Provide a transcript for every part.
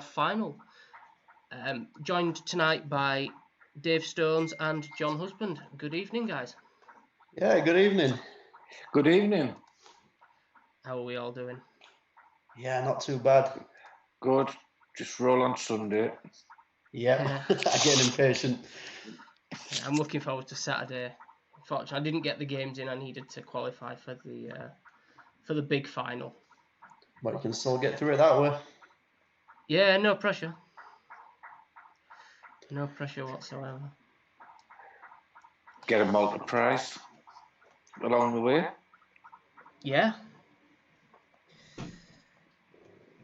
final. Joined tonight by Dave Stones and John Husband. Good evening, guys. Yeah, good evening. Good evening. How are we all doing? Yeah, not too bad. Good. Just roll on Sunday. Yeah, I'm getting impatient. I'm looking forward to Saturday. Unfortunately, I didn't get the games in I needed to qualify for the big final. But you can still get through it that way. Yeah, no pressure. No pressure whatsoever. Get a multi prize along the way. Yeah.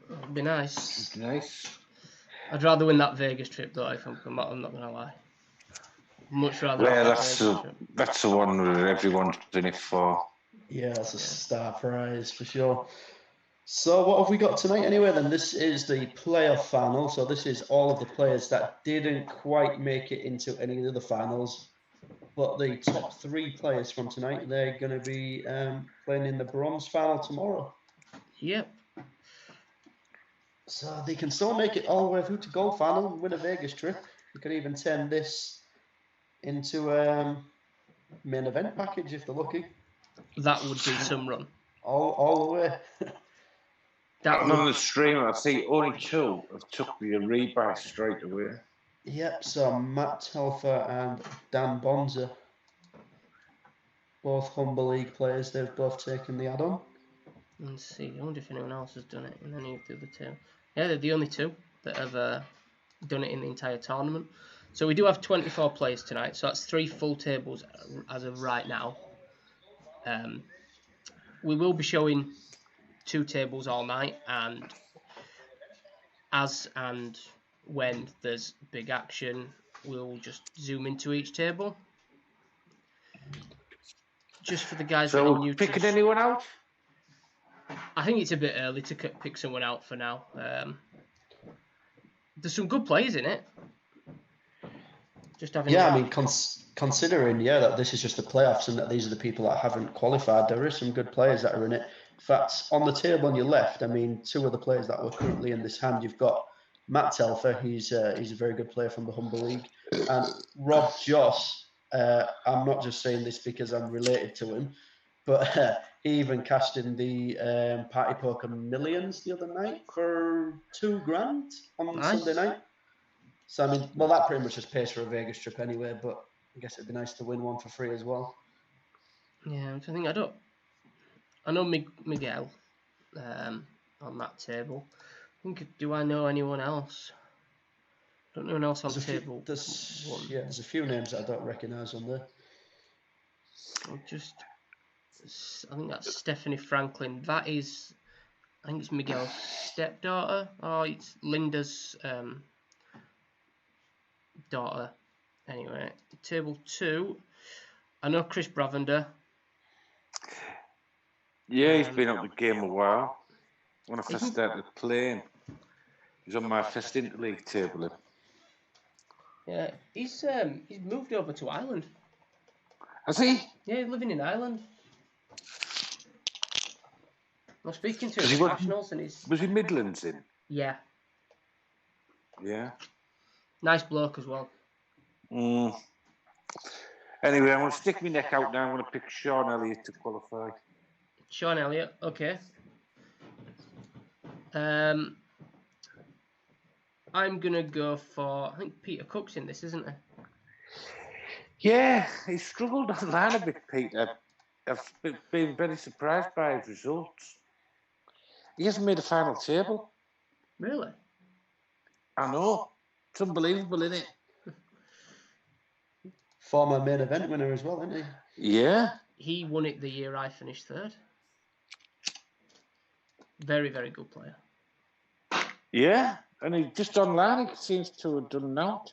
It'd be nice. Nice. I'd rather win that Vegas trip though, if I'm not gonna lie. Much rather. Well, that's the one that everyone's in it for. Yeah, it's a star prize for sure. So what have we got tonight anyway then? This is the playoff final. So this is all of the players that didn't quite make it into any of the finals. But the top 3 players from tonight, they're going to be playing in the bronze final tomorrow. Yep. So they can still make it all the way through to gold final and win a Vegas trip. You could even turn this into a main event package if they're lucky. That would be some run. All the way. On the stream, I see only 2 have took the rebuy straight away. Yep, so Matt Telfer and Dan Bonza, both Humble League players, they've both taken the add-on. Let's see, I wonder if anyone else has done it in any of the other 2. Yeah, they're the only 2 that have done it in the entire tournament. So we do have 24 players tonight, so that's 3 full tables as of right now. We will be showing 2 tables all night, and as and when there's big action, we'll just zoom into each table. Just for the guys that are new. Picking anyone out? I think it's a bit early to pick someone out for now. There's some good players in it. Just having. Yeah, I mean, considering that this is just the playoffs and that these are the people that haven't qualified, there is some good players that are in it. In fact, on the table on your left, I mean, 2 of the players that were currently in this hand, you've got Matt Telfer, he's a very good player from the Humble League, and Rob Joss. I'm not just saying this because I'm related to him, but he even cashed in the Party Poker Millions the other night for $2,000 on Sunday night. So, I mean, well, that pretty much just pays for a Vegas trip anyway, but I guess it'd be nice to win one for free as well. Yeah, I know Miguel on that table. Do I know anyone else? Don't know anyone else on table. There's a few names that I don't recognise on there. I think that's Stephanie Franklin. I think it's Miguel's stepdaughter. Oh, it's Linda's daughter. Anyway, table 2. I know Chris Bravender. Yeah, he's been up the game a while. When I first started playing, he's on my first interleague table. Yeah, he's moved over to Ireland. Has he? Yeah, he's living in Ireland. I'm speaking to him at Nationals, and was he Midlands in? Yeah. Yeah. Nice bloke as well. Anyway, I'm going to stick my neck out now. I'm going to pick Sean Elliott to qualify. Sean Elliott, okay. I'm going to go for, I think Peter Cook's in this, isn't he? Yeah, he struggled online a bit, Peter. I've been very surprised by his results. He hasn't made a final table. Really? I know. It's unbelievable, isn't it? Former main event winner as well, isn't he? Yeah. He won it the year I finished 3rd. Very, very good player. Yeah, and he just online, he seems to have done that.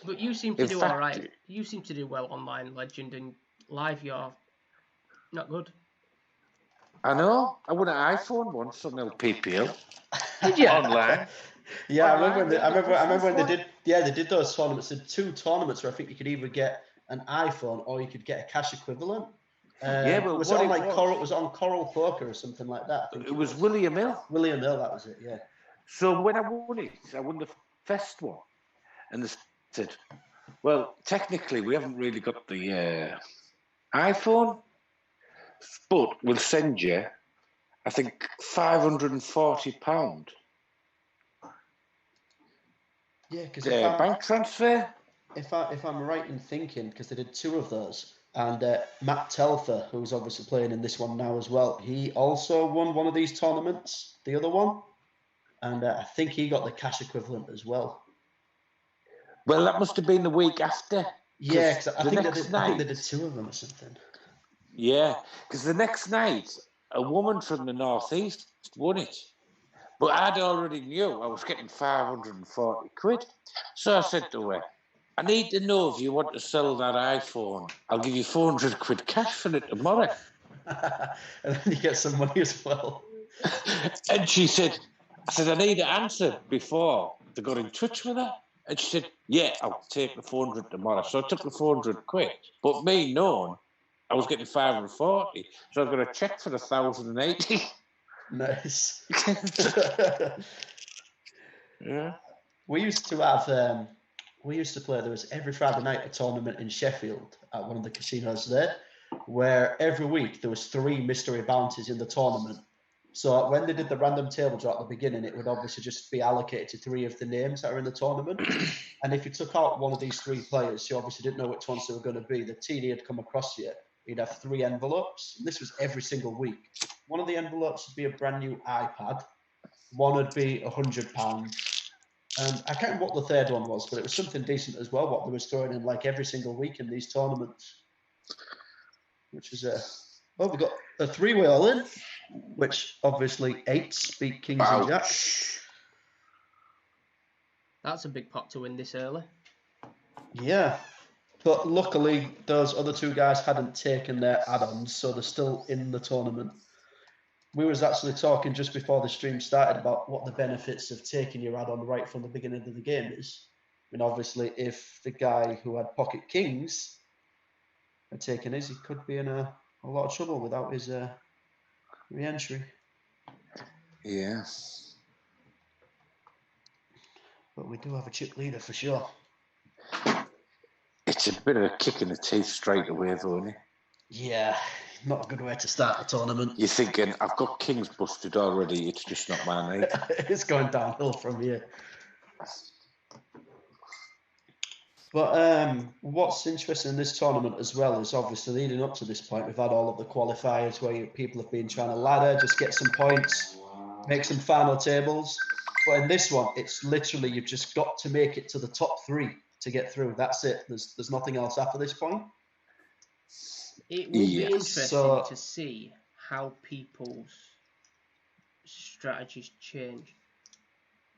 But you seem to do all right. You seem to do well online, Legend, and live you're not good. I know. I won an iPhone once on LPPL. Did you? Online. Yeah, I remember when they did. Yeah, they did those tournaments. They did 2 tournaments where I think you could either get an iPhone or you could get a cash equivalent. Yeah, but was it what on it like was- Coral? Was it on Coral Poker or something like that? I think It was William Hill. William Hill. That was it. Yeah. So when I won the first one, and they said, "Well, technically, we haven't really got the iPhone, but we'll send you, I think, £540 Yeah, because bank transfer." if I'm right in thinking, because they did 2 of those, and Matt Telfer, who's obviously playing in this one now as well, he also won one of these tournaments, the other one, and I think he got the cash equivalent as well. Well, that must have been the week after. Yeah, because I think they did night- 2 of them or something. Yeah, because the next night, a woman from the northeast won it. But I'd already knew I was getting 540 quid. So I said to her, "I need to know if you want to sell that iPhone. I'll give you 400 quid cash for it tomorrow." And then you get some money as well. And she said, "I need an answer before they got in touch with her." And she said, "Yeah, I'll take the 400 tomorrow." So I took the 400 quid. But me knowing I was getting 540, so I got a check for 1,080. Nice. Yeah. We used to have, we used to play, there was every Friday night a tournament in Sheffield at one of the casinos there, where every week there was 3 mystery bounties in the tournament. So when they did the random table draw at the beginning, it would obviously just be allocated to 3 of the names that are in the tournament. And if you took out one of these 3 players, you obviously didn't know which ones they were going to be. The TD had come across you. You'd have 3 envelopes. And this was every single week. One of the envelopes would be a brand new iPad. One would be £100. And I can't remember what the third one was, but it was something decent as well, what they was throwing in like every single week in these tournaments. Which is well, we've got a 3-way all in, which obviously 8s beat Kings and Jacks. That's a big pot to win this early. Yeah. But luckily, those other 2 guys hadn't taken their add-ons, so they're still in the tournament. We was actually talking just before the stream started about what the benefits of taking your add-on right from the beginning of the game is. And obviously, if the guy who had pocket kings had taken his, he could be in a lot of trouble without his re-entry. Yeah. But we do have a chip leader for sure. It's a bit of a kick in the teeth straight away, though, isn't it? Yeah, not a good way to start a tournament. You're thinking, I've got kings busted already, it's just not my night. It's going downhill from here. But what's interesting in this tournament as well is obviously leading up to this point, we've had all of the qualifiers where people have been trying to ladder, just get some points, make some final tables. But in this one, it's literally you've just got to make it to the top 3 to get through. That's it. There's nothing else after this point. It will be interesting So- to see how people's strategies change.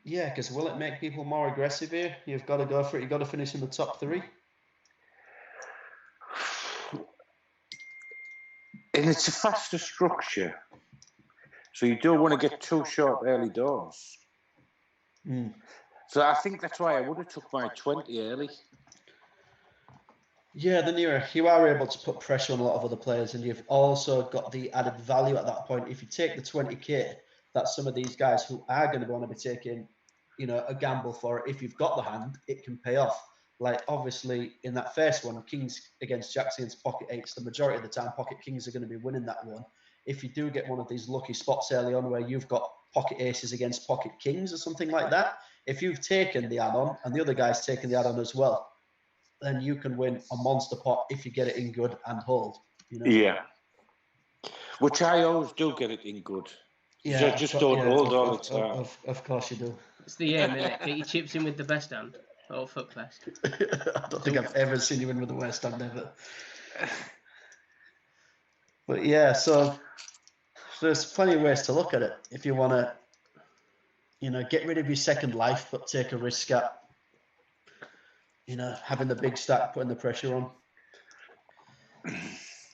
Yeah, because will it make people more aggressive here? You've got to go for it. You've got to finish in the top 3. And it's a faster structure. So you don't want to get too short early doors. So I think that's why I would have took my 20 early. Yeah, then you are able to put pressure on a lot of other players, and you've also got the added value at that point. If you take the 20k, that's some of these guys who are going to want to be taking, a gamble for it. If you've got the hand, it can pay off. Like obviously in that first one, Kings against Jacks against pocket 8s, the majority of the time pocket Kings are going to be winning that one. If you do get one of these lucky spots early on where you've got pocket aces against pocket Kings or something like that, if you've taken the add-on and the other guy's taken the add-on as well, then you can win a monster pot if you get it in good and hold. Yeah. Which I always do get it in good. Yeah, Just don't hold all the time. Of course you do. It's the aim, isn't it? Get your chips in with the best hand. Oh, fuck class. I don't think I've ever seen you win with the worst hand ever. But yeah, so there's plenty of ways to look at it. If you want to, get rid of your second life, but take a risk at, having the big stack, putting the pressure on.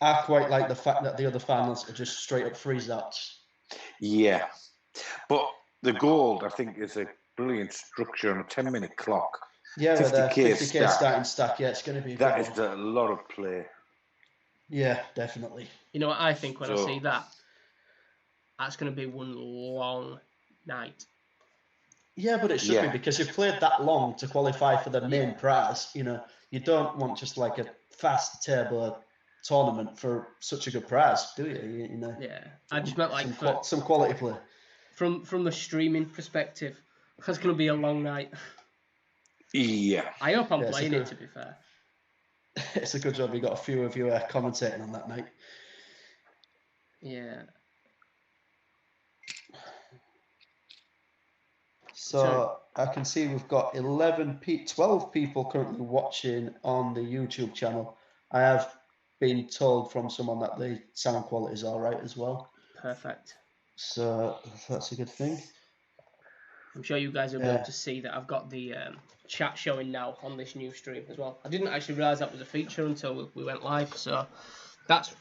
I quite like the fact that the other finals are just straight up freeze outs. Yeah. But the gold, I think, is a brilliant structure on a 10-minute clock. Yeah, with a 50k 50k starting stack, yeah, it's going to be that is a lot of play. Yeah, definitely. You know what I think when I see that? That's going to be one long night. Yeah, but it should be, because you've played that long to qualify for the main prize. You know, you don't want just like a fast table tournament for such a good prize, do you? You know. Yeah, I just meant like some quality play. From the streaming perspective, that's going to be a long night. Yeah. I hope I'm playing it, to be fair. It's a good job we got a few of you commentating on that night. Yeah. So I can see we've got 12 people currently watching on the YouTube channel. I have been told from someone that the sound quality is all right as well. Perfect. So that's a good thing. I'm sure you guys will be able to see that I've got the chat showing now on this new stream as well. I didn't actually realise that was a feature until we went live, so that's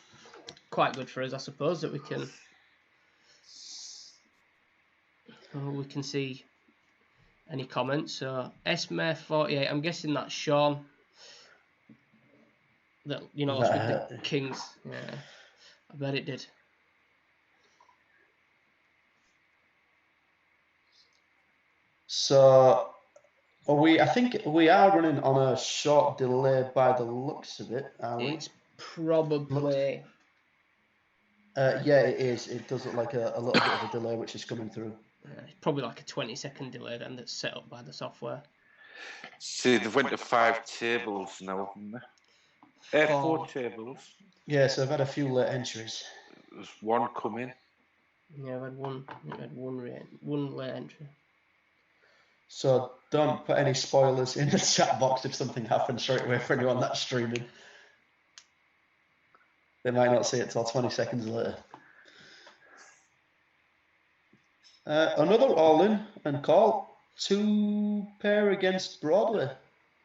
quite good for us, I suppose, that we can see any comments. So Esme48, I'm guessing that's Sean. That lost with the Kings. Yeah, I bet it did. So I think we are running on a short delay by the looks of it, are we? It's probably... yeah, it is. It does look like a little bit of a delay which is coming through. It's probably like a 20-second delay then that's set up by the software. See, they've went to 5 tables now, haven't they? 4 tables. Yeah, so I've had a few late entries. There's one coming. Yeah, I've had one late entry. So don't put any spoilers in the chat box if something happens straight away for anyone that's streaming. They might not see it till 20 seconds later. Another all-in and call. 2 pair against Broadway.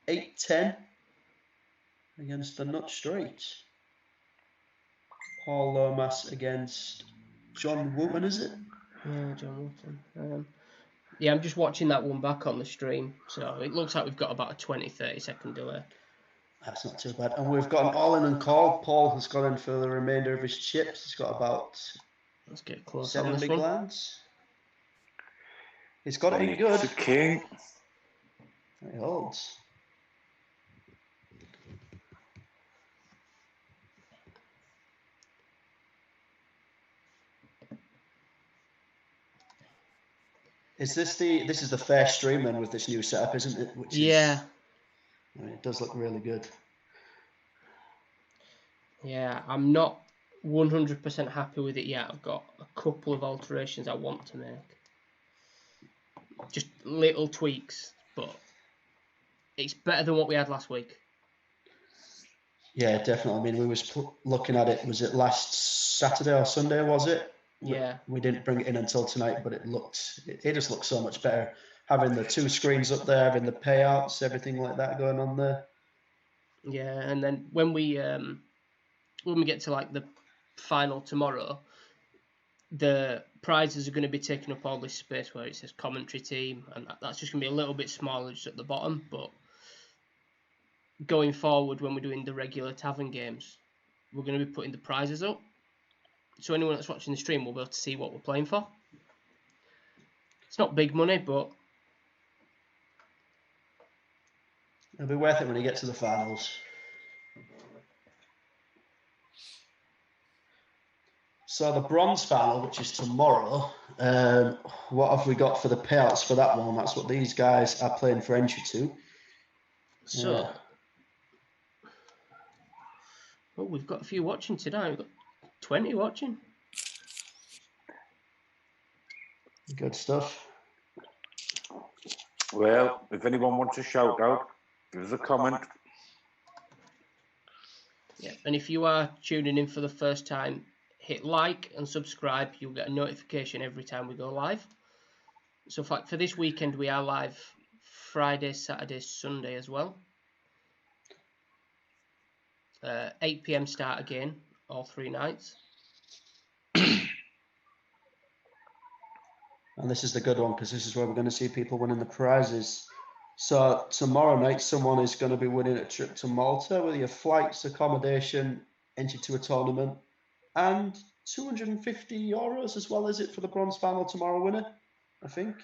8-10 against the Nut Street. Paul Lomas against John Wooten, is it? Yeah, John Wooten. Yeah, I'm just watching that one back on the stream. So it looks like we've got about a 20-30 second delay. That's not too bad. And we've got an all-in and call. Paul has gone in for the remainder of his chips. He's got about... Let's get close 7 on this big one. lands. He's got it good. The king. He holds. This is the first stream then with this new setup, isn't it? Yeah. It does look really good. Yeah, I'm not 100% happy with it yet. I've got a couple of alterations I want to make. Just little tweaks, but it's better than what we had last week. Yeah, definitely. I mean, we was looking at it, was it last Saturday or Sunday, was it? Yeah. We didn't bring it in until tonight, but it just looked so much better. Having the 2 screens up there, having the payouts, everything like that going on there. Yeah, and then when we get to like the final tomorrow, the prizes are going to be taking up all this space where it says commentary team, and that's just going to be a little bit smaller just at the bottom. But going forward, when we're doing the regular tavern games, we're going to be putting the prizes up. So anyone that's watching the stream will be able to see what we're playing for. It's not big money, but it'll be worth it when you get to the finals. So the bronze final, which is tomorrow, what have we got for the payouts for that one? That's what these guys are playing for entry to. So, well, we've got a few watching today. We've got 20 watching. Good stuff. Well, if anyone wants a shout out, give us a comment. Yeah, and if you are tuning in for the first time, hit like and subscribe. You'll get a notification every time we go live. So for this weekend, we are live Friday, Saturday, Sunday as well. 8 PM start again, all 3 nights. And this is the good one, because this is where we're going to see people winning the prizes. So tomorrow night, someone is going to be winning a trip to Malta with your flights, accommodation, entry to a tournament, and €250 as well, is it, for the bronze final tomorrow winner, I think.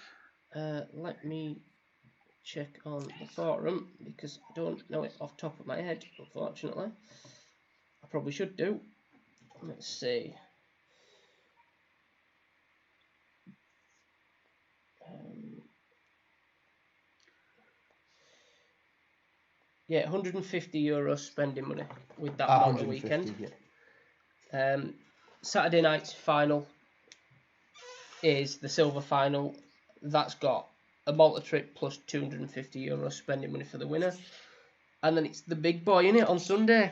Let me check on the forum because I don't know it off the top of my head, unfortunately. I probably should do. Let's see. Yeah, €150 spending money with that Malta weekend. Yeah. Saturday night's final is the silver final. That's got a Malta trip plus €250 spending money for the winner. And then it's the big boy, innit, on Sunday.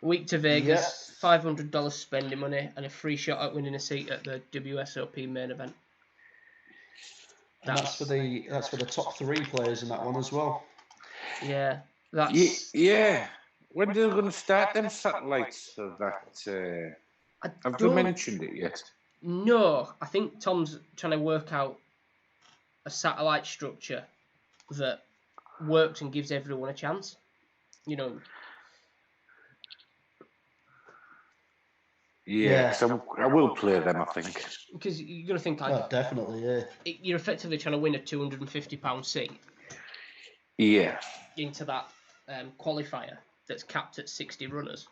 Week to Vegas, $500 spending money, and a free shot at winning a seat at the WSOP main event. And that's for the top 3 players in that one as well. Yeah, that's When they're going to start them satellites of that? Have they mentioned it yet? No, I think Tom's trying to work out a satellite structure that works and gives everyone a chance. You know. Yeah, so I will play them, I think. Because you're going to think like... Oh, definitely, yeah. You're effectively trying to win a £250 seat. Yeah. Into that qualifier that's capped at 60 runners.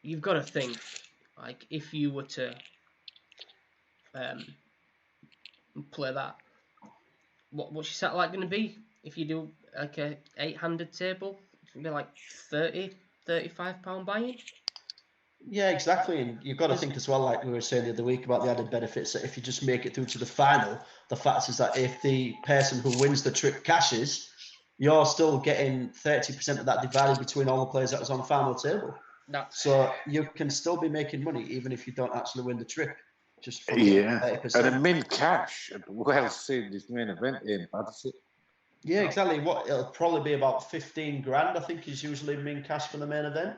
You've got to think, like, if you were to play that, what's your satellite going to be? If you do like a 8-handed table, it's going to be like £30-35 buy-in. Yeah, exactly. And you've got to think as well, like we were saying the other week about the added benefits, that if you just make it through to the final, the fact is that if the person who wins the trip cashes, you're still getting 30% of that divided between all the players that was on the final table. So you can still be making money even if you don't actually win the trip. Just from 30%. And a min cash, well seen this main event in, that's it. Yeah, exactly. It'll probably be about 15 grand, I think, is usually min cash for the main event.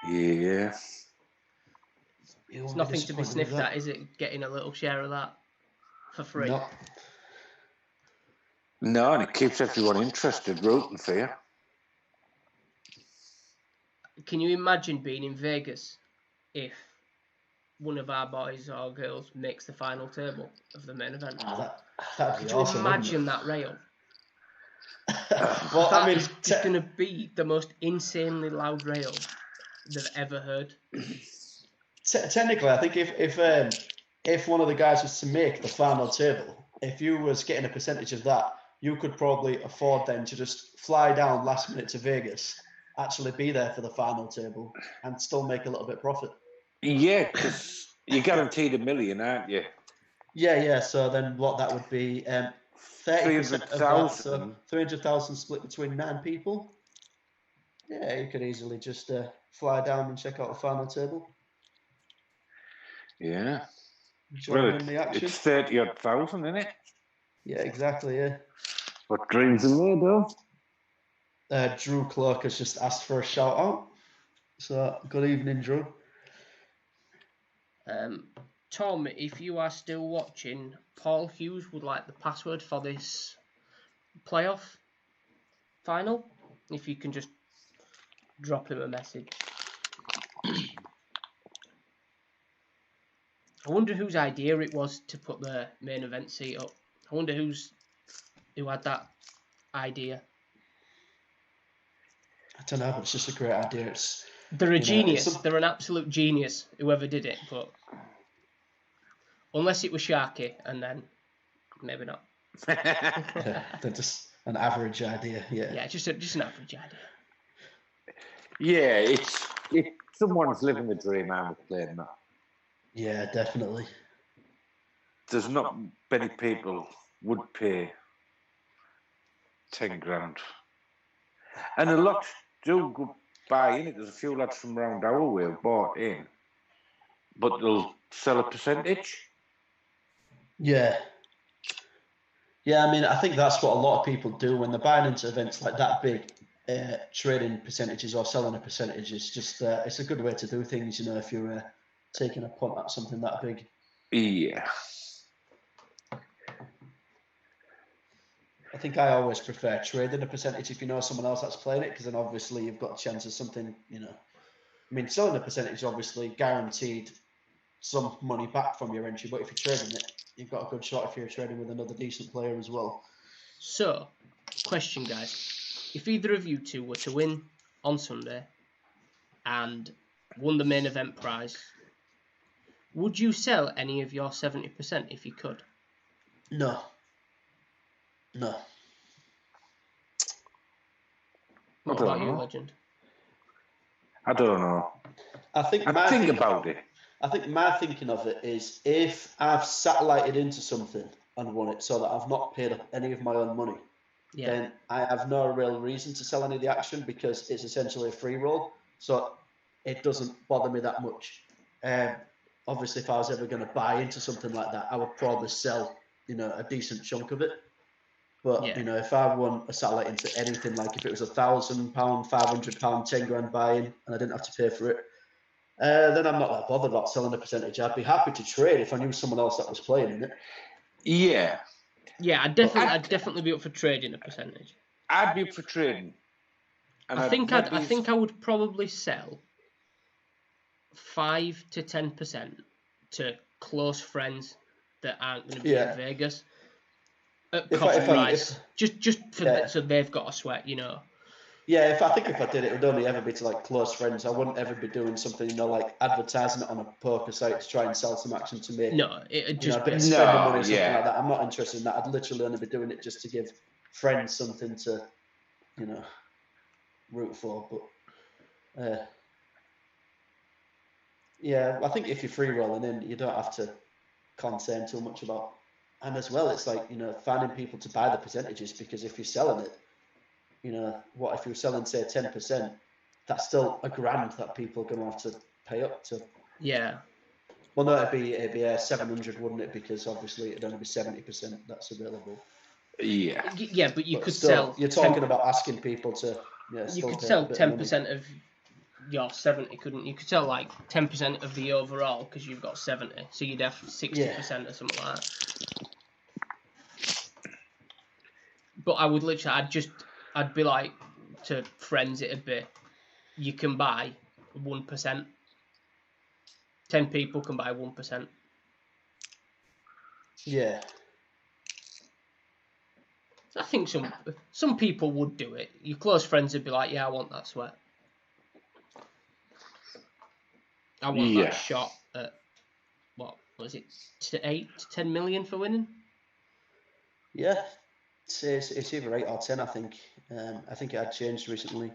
Yeah. It's nothing to be sniffed at, is it? Getting a little share of that for free. No, and it keeps everyone interested, rooting for you. Can you imagine being in Vegas if one of our boys or girls makes the final table of the main event? That'd be awesome. Could you imagine that rail? Well, I mean, it's going to be the most insanely loud rail they've ever heard. Technically, I think if one of the guys was to make the final table, if you was getting a percentage of that, you could probably afford then to just fly down last minute to Vegas, actually be there for the final table, and still make a little bit of profit. Yeah, because you're guaranteed $1 million, aren't you? Yeah. So then what that would be, 30% of that, so 300,000 split between 9 people. Yeah, you could easily just fly down and check out the final table. Yeah. Join in the action. It's 30,000, isn't it? Yeah, exactly, yeah. What dreams are made of? Drew Clark has just asked for a shout out. So, good evening, Drew. Tom, if you are still watching, Paul Hughes would like the password for this playoff final. If you can just drop him a message. I wonder whose idea it was to put the main event seat up. I wonder who had that idea. I don't know, but it's just a great idea. They're a genius. They're an absolute genius, whoever did it. But unless it was Sharky, and then maybe not. They're just an average idea. Yeah, just an average idea. Yeah, it's someone's living the dream. I'm playing that. Yeah, definitely. There's not many people would pay 10 grand, and a lot do go buy in it. There's a few lads from round our way who bought in, but they'll sell a percentage. Yeah. I mean, I think that's what a lot of people do when they're buying into events like that big. Trading percentages or selling a percentage is just it's a good way to do things, you know, if you're taking a punt at something that big. Yeah. I think I always prefer trading a percentage if you know someone else that's playing it, because then obviously you've got a chance of something, you know. I mean, selling a percentage is obviously guaranteed some money back from your entry, but if you're trading it, you've got a good shot if you're trading with another decent player as well. So, question, guys. If either of you two were to win on Sunday and won the main event prize, would you sell any of your 70% if you could? No. What about you, Legend? I don't know. I think I think about it. I think my thinking of it is, if I've satellited into something and won it so that I've not paid up any of my own money, then I have no real reason to sell any of the action, because it's essentially a free roll. So it doesn't bother me that much. Obviously, if I was ever going to buy into something like that, I would probably sell, you know, a decent chunk of it. But you know, if I won a satellite into anything, like if it was £1,000, £500, 10 grand buy-in, and I didn't have to pay for it, then I'm not that bothered about selling a percentage. I'd be happy to trade if I knew someone else that was playing in it. Yeah. Yeah, I'd definitely be up for trading a percentage. I'd be up for trading. And I think I would probably sell 5 to 10% to close friends that aren't going to be in Vegas at cost price, just for so they've got a sweat, you know. Yeah, if I did it would only ever be to like close friends. I wouldn't ever be doing something, you know, like advertising it on a poker site to try and sell some action to me. No, it'd just be spending money or something like that. I'm not interested in that. I'd literally only be doing it just to give friends something to, you know, root for. But yeah, I think if you're free rolling in, you don't have to concern too much about. And as well, it's like, you know, finding people to buy the percentages, because if you're selling it, you know, what if you're selling, say, 10%? That's still £1,000 that people are going to have to pay up to. Yeah. Well, no, it'd be 700, wouldn't it? Because obviously it'd only be 70% that's available. Yeah. Yeah, but you could still, sell. You're talking about asking people to. Yeah, you could sell 10% of your 70, couldn't you? You could sell like 10% of the overall because you've got 70, so you'd have 60% or something like that. But I would literally, I'd be like, to friends, it'd be, you can buy 1%. 10 people can buy 1%. Yeah. I think some people would do it. Your close friends would be like, yeah, I want that sweat. I want that shot at, what was it, 8 to 10 million for winning? Yeah. It's either 8 or 10, I think. I think it had changed recently.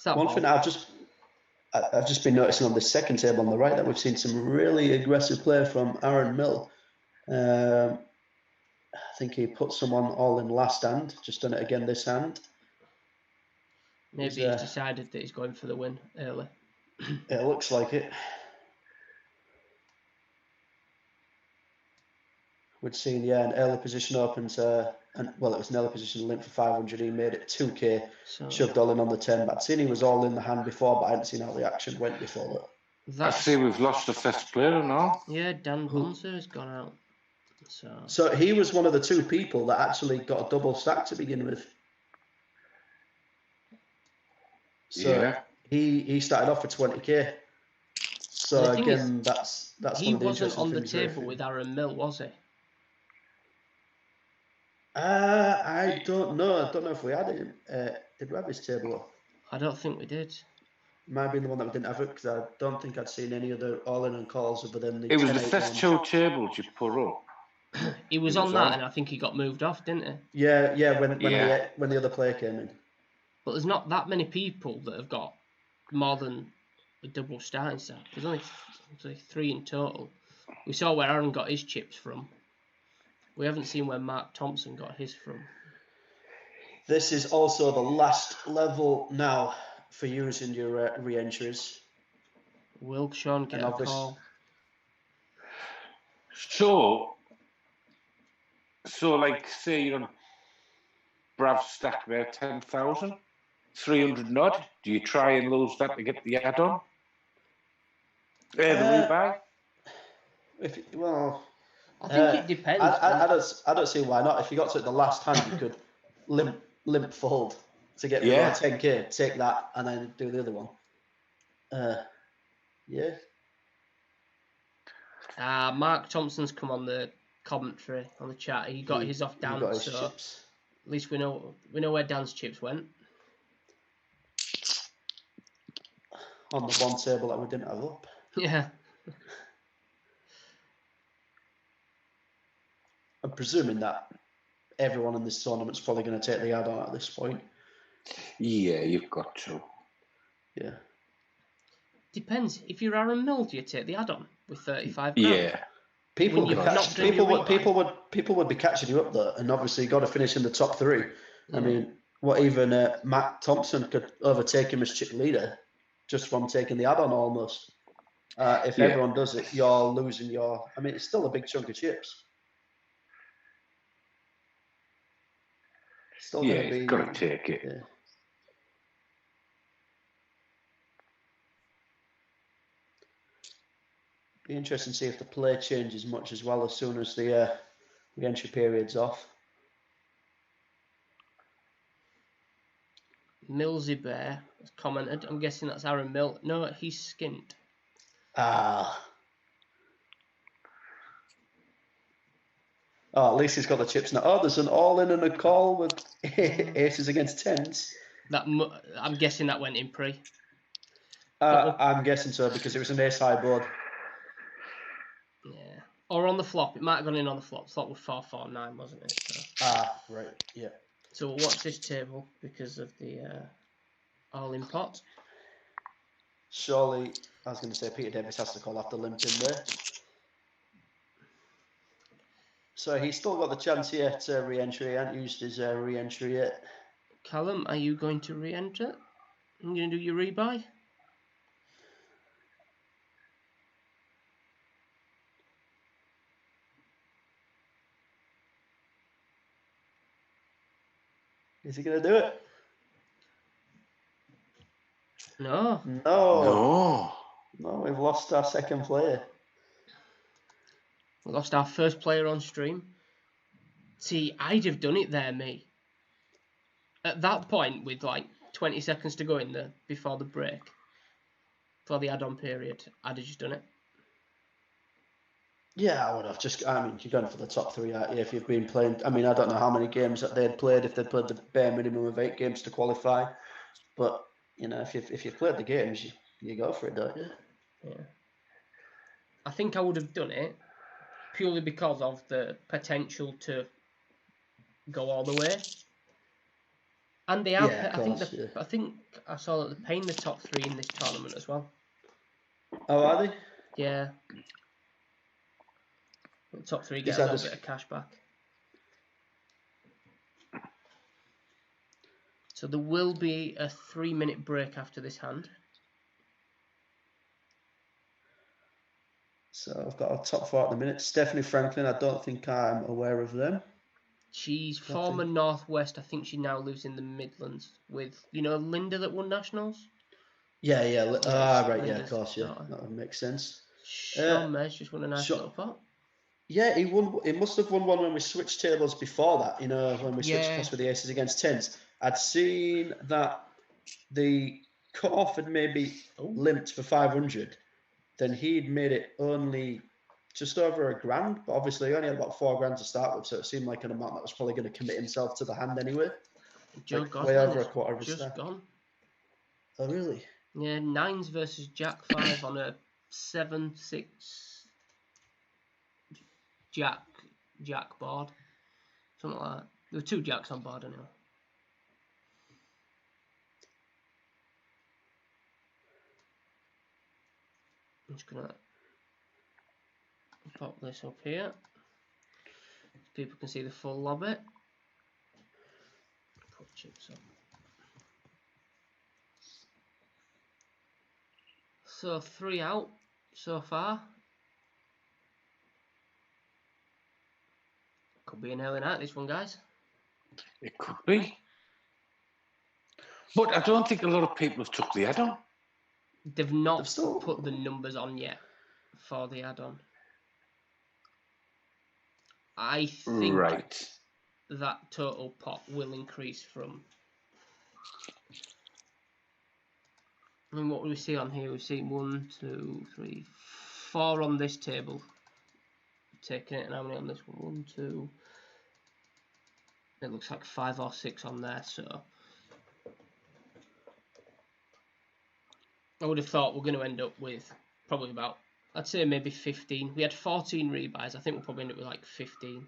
One thing I've just been noticing on the second table on the right, that we've seen some really aggressive play from Aaron Mill. I think he put someone all in last hand, just done it again this hand. Maybe he's decided that he's going for the win early. It looks like it. We'd seen, an early position opens, and well, it was an early position link for 500. He made it 2k, shoved all in on the 10. But I'd seen he was all in the hand before, but I hadn't seen how the action went before that. I see we've lost the first player now. Yeah, Dan Bonser has gone out. So he was one of the 2 people that actually got a double stack to begin with. So he started off with 20k. So again, that's he one of the wasn't on the things table with Aaron Mill, was he? I don't know. I don't know if we had him. Did we have his table up? I don't think we did. Might have been the one that we didn't have it, because I don't think I'd seen any other all-in and calls other than the. It was the first 2 tables you put up. He was on that, and I think he got moved off, didn't he? Yeah. When the other player came in. But there's not that many people that have got more than a double starting stack. There's only 3 in total. We saw where Aaron got his chips from. We haven't seen where Mark Thompson got his from. This is also the last level now for using your re-entries. Will Sean get a call? So like, say you're on Brav's stack there, 10,000, 300 nod. Do you try and lose that to get the add-on? The rebuy? I think it depends. I don't see why not. If you got to the last hand, you could limp fold to get below 10k, take that, and then do the other one. Yeah. Mark Thompson's come on the commentary on the chat. He got his off Dan, got his so chips. at least we know where Dan's chips went. On the one table that we didn't have up. Yeah. I'm presuming that everyone in this tournament's probably going to take the add-on at this point. Yeah, you've got to. Yeah. Depends. If you're Aaron Mill, do you take the add-on with 35 grand? Yeah. People would be catching you up though, and obviously you got to finish in the top 3. Yeah. I mean, even Matt Thompson could overtake him as chip leader just from taking the add-on almost. If everyone does it, you're losing your. I mean, it's still a big chunk of chips. Still going to be. You've got to take it. Yeah. Be interesting to see if the play changes much as well as soon as the re-entry period's off. Millsy Bear has commented. I'm guessing that's Aaron Mill. No, he's skint. Oh, at least he's got the chips now. Oh, there's an all-in and a call with aces against tens. I'm guessing that went in pre. I'm guessing so because it was an ace-high board. Yeah. Or on the flop. It might have gone in on the flop. Flop was 4-4-9, wasn't it? So. Right. Yeah. So we'll watch this table because of the all-in pot. Surely, I was going to say Peter Davis has to call after limping there. So he's still got the chance here to re-entry. He hasn't used his re-entry yet. Callum, are you going to re-enter? I'm going to do your rebuy. Is he going to do it? No. We've lost our second player. We lost our first player on stream. See, I'd have done it there, me. At that point, with like 20 seconds to go in there before the break, for the add-on period, I'd have just done it. Yeah, I would have. You're going for the top 3, aren't you? If you've been playing, I don't know how many games that they'd played, if they'd played the bare minimum of 8 games to qualify. But, if you've played the games, you go for it, don't you? Yeah. I think I would have done it purely because of the potential to go all the way. And they have. Yeah, I think I saw that they're paying the top 3 in this tournament as well. Oh, are they? Yeah. The top 3 get a little bit of cash back. So there will be a 3-minute break after this hand. So I've got a top 4 at the minute. Stephanie Franklin, I don't think I'm aware of them. She's former Northwest. I think she now lives in the Midlands with, Linda that won Nationals? Yeah. Right, Linda's of course, yeah. daughter. That would make sense. Sean Mays just won a nice little pot. Yeah, he won. He must have won one when we switched tables before that, when we switched across with the aces against tens. I'd seen that the cut-off had maybe limped for 500. Then he'd made it only just over $1,000, but obviously he only had about $4,000 to start with, so it seemed like an amount that was probably going to commit himself to the hand anyway. Way over a quarter of a stack. Gone. Oh, really? Yeah, 9s versus Jack 5 on a 7-6 Jack board. Something like that. There were 2 Jacks on board anyway. I'm just going to pop this up here so people can see the full lobby. Put chips up. So 3 out so far. Could be an early night, this one, guys. It could be. But I don't think a lot of people have took the add-on. They've not put the numbers on yet for the add-on. I think Right. that total pot will increase from. I mean, what do we see on here? We see 1, 2, 3, 4 on this table. Taking it, and how many on this one? 1, 2. It looks like 5 or 6 on there, so I would have thought we're going to end up with probably about, I'd say maybe 15. We had 14 rebuys. I think we'll probably end up with like 15,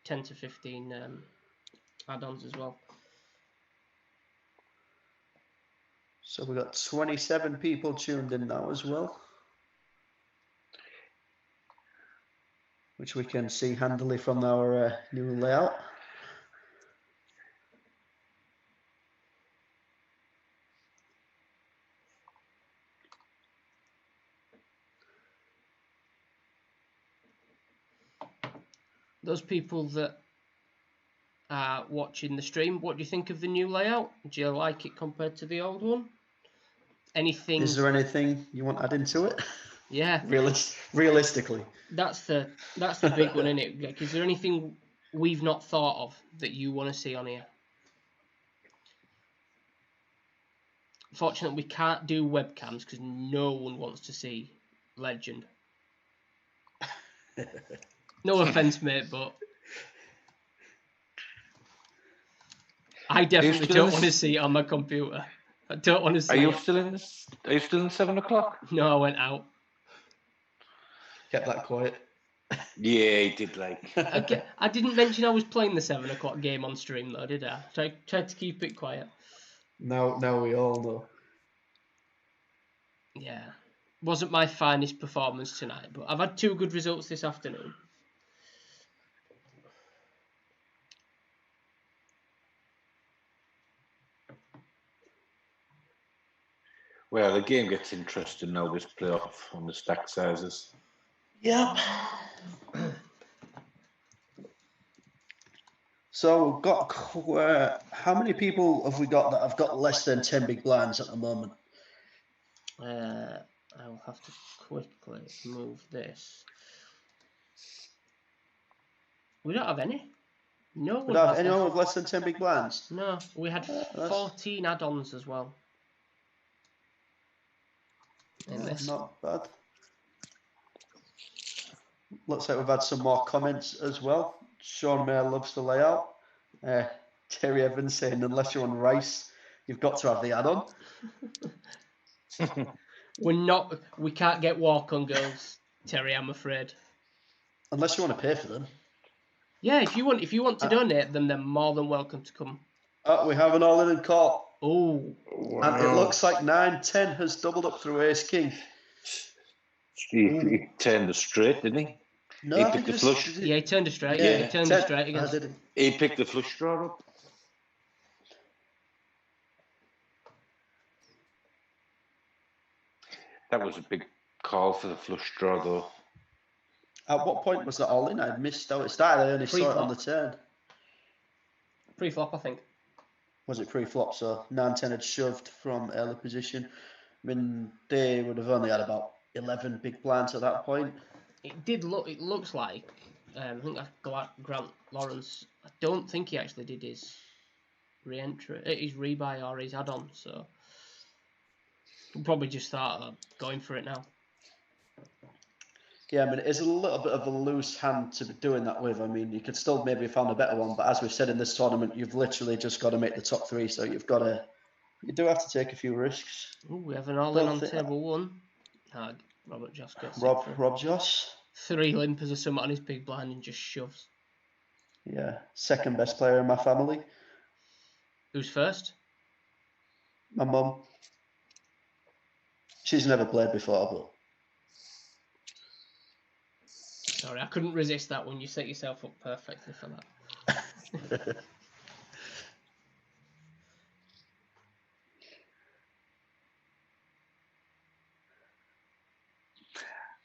10 to 15 add-ons as well. So we've got 27 people tuned in now as well, which we can see handily from our new layout. Those people that are watching the stream, what do you think of the new layout? Do you like it compared to the old one? Anything? Is there anything you want to add into it? Yeah. Realistically. That's the big one, isn't it? Like, is there anything we've not thought of that you want to see on here? Fortunately, we can't do webcams because no one wants to see Legend. No offense, mate, but I definitely don't want to see it on my computer. I don't want to see Are you it. still in this? Are you still in 7 o'clock? No, I went out. Kept that quiet. Yeah, he did. Like I didn't mention I was playing the 7 o'clock game on stream, though, did I? Tried to keep it quiet. Now we all know. Yeah. Wasn't my finest performance tonight, but I've had 2 good results this afternoon. Well, the game gets interesting now, this playoff on the stack sizes. Yep. So we've got, how many people have we got that have got less than 10 big blinds at the moment? I'll have to quickly move this. We don't have any. No one. We don't have anyone with less than 10 big blinds? No, we had 14 add-ons as well. In this. Not bad. Looks like we've had some more comments as well. Sean Mayer loves the layout. Terry Evans saying, unless you're on Rice, you've got to have the add-on. We can't get walk-on girls, Terry, I'm afraid. Unless you want to pay for them. Yeah, if you want to donate them, they're more than welcome to come. We have an all-in call. Oh. Wow. And it looks like 9-10 has doubled up through Ace King. He turned the straight, didn't he? No, he picked the flush. Yeah, he turned a straight. Yeah, he turned a straight again. He picked the flush draw up. That was a big call for the flush draw, though. At what point was that all in? I missed out. It started. I only saw it on the turn. Pre-flop, I think. Was it pre-flop? So 9-10 had shoved from early position. I mean, they would have only had about 11 big blinds at that point. It did look. It looks like. I think Grant Lawrence. I don't think he actually did his re-entry, his rebuy or his add-on. So we'll probably just start going for it now. Yeah, I mean, it is a little bit of a loose hand to be doing that with. I mean, you could still maybe find a better one, but as we've said in this tournament, you've literally just got to make the top 3. So you do have to take a few risks. Ooh, we have an all-in on table 1. Robert Joss gets Rob Joss. 3 limpers or something on his big blind and just shoves. Yeah, second best player in my family. Who's first? My mum. She's never played before, but... Sorry, I couldn't resist that one. You set yourself up perfectly for that.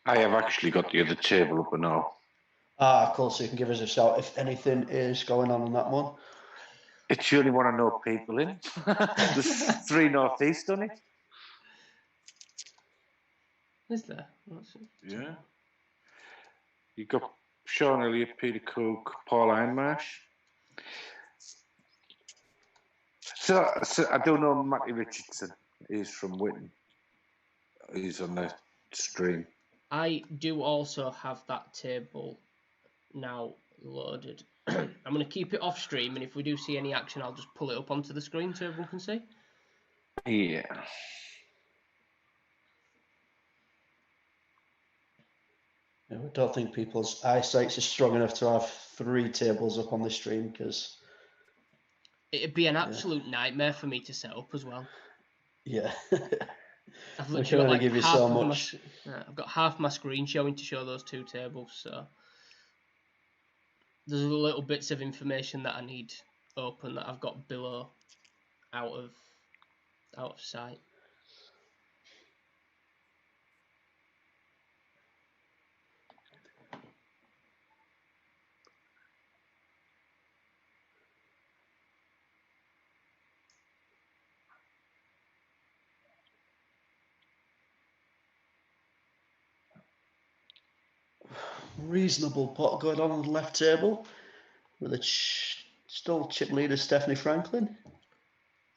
I have actually got the other table up now. Cool. So you can give us a shout if anything is going on that one. It's the only one I know people in. There's 3 northeast on it. Is there? Yeah. You got Sean Elliott, Peter Cook, Paul Ironmarsh. So I don't know Matty Richardson. He's from Witten. He's on the stream. I do also have that table now loaded. I'm going to keep it off stream, and if we do see any action, I'll just pull it up onto the screen so everyone can see. Yeah. I don't think people's eyesight's are strong enough to have 3 tables up on the stream because it'd be an absolute nightmare for me to set up as well. Yeah. I've We literally can got only like give you half so of much. I've got half my screen showing to show those 2 tables, so there's little bits of information that I need open that I've got below out of sight. Reasonable pot going on the left table with a still chip leader Stephanie Franklin.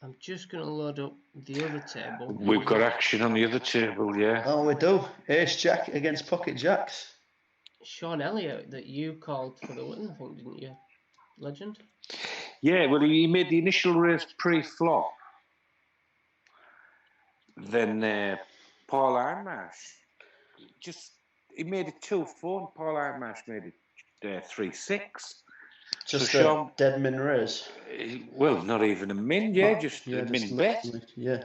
I'm just going to load up the other table. We've got action on the other table, yeah. Oh, we do. Ace Jack against Pocket Jacks. Sean Elliott that you called for the win, I think, didn't you, Legend? Yeah, well, he made the initial race pre-flop. Then Paul Ironmarsh he made it 2-4, and Paul Ironmarsh made it 3-6. Just so Sean, dead min raise. Well, not even a min, just a min bet. Yeah.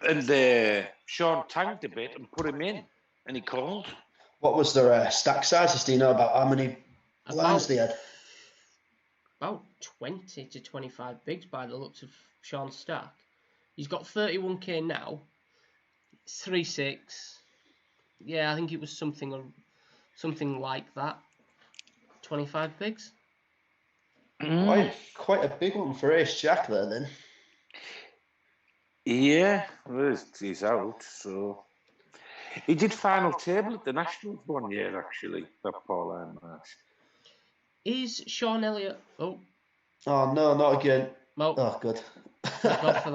And Sean tanked a bit and put him in, and he called. What was their stack sizes? Do you know about how many blinds they had? About 20 to 25 bigs by the looks of Sean's stack. He's got 31k now. 3-6. Yeah, I think it was something like that. 25 bigs. Quite a big one for Ace Jack there, then. Yeah, well, he's out, so... He did final table at the Nationals one year, actually, that Paul Ironmarsh. Is Sean Elliott... Oh, no, not again. No. Oh, good. Thank God for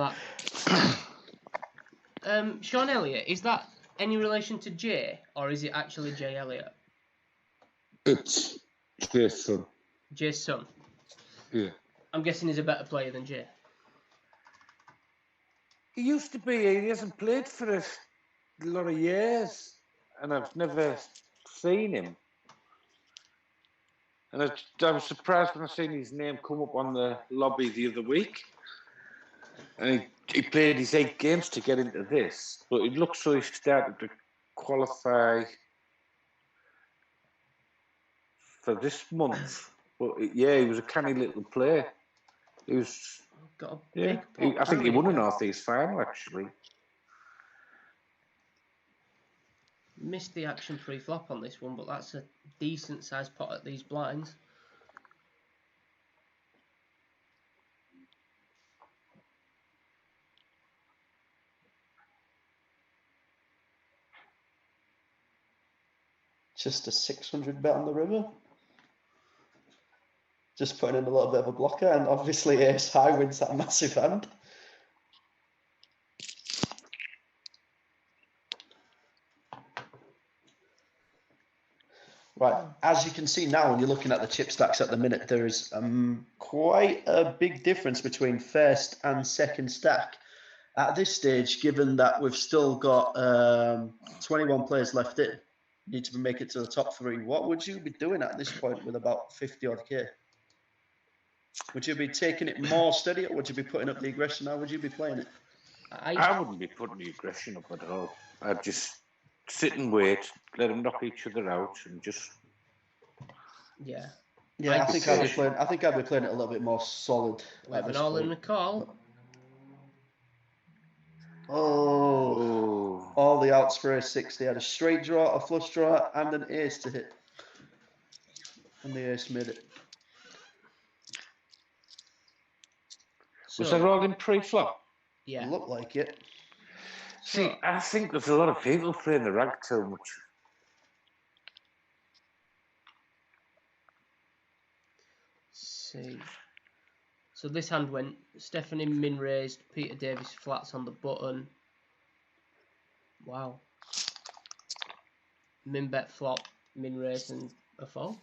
that. Sean Elliott, is that any relation to Jay, or is it actually Jay Elliott? It's Jay's son. Jay's son? Yeah. I'm guessing he's a better player than Jay. He used to be. He hasn't played for a lot of years, and I've never seen him. And I was surprised when I seen his name come up on the lobby the other week. And he played his 8 games to get into this, but it looks so he started to qualify for this month. But yeah, he was a canny little player. He was. Got a big pot, I think he won a North East final actually. Missed the action pre-flop on this one, but that's a decent sized pot at these blinds. Just a 600 bet on the river. Just putting in a little bit of a blocker, and obviously Ace High wins that massive hand. Right, as you can see now, when you're looking at the chip stacks at the minute, there is quite a big difference between first and second stack. At this stage, given that we've still got 21 players left in, need to make it to the top 3, what would you be doing at this point with about 50 odd K? Would you be taking it more steady, or would you be putting up the aggression? How would you be playing it? I wouldn't be putting the aggression up at all. I'd just sit and wait, let them knock each other out, and just. Yeah. Yeah, I think I'd be playing. I think I'd be playing it a little bit more solid. We have an all-in the call. Oh, all the outs for A6. They had a straight draw, a flush draw, and an ace to hit, and the ace made it. Was that all in pre-flop? Yeah. Looked like it. See, I think there's a lot of people playing the rag too much. see. So this hand went Stephanie min raised, Peter Davis flats on the button. Wow. Min bet flop, min raised and a fault.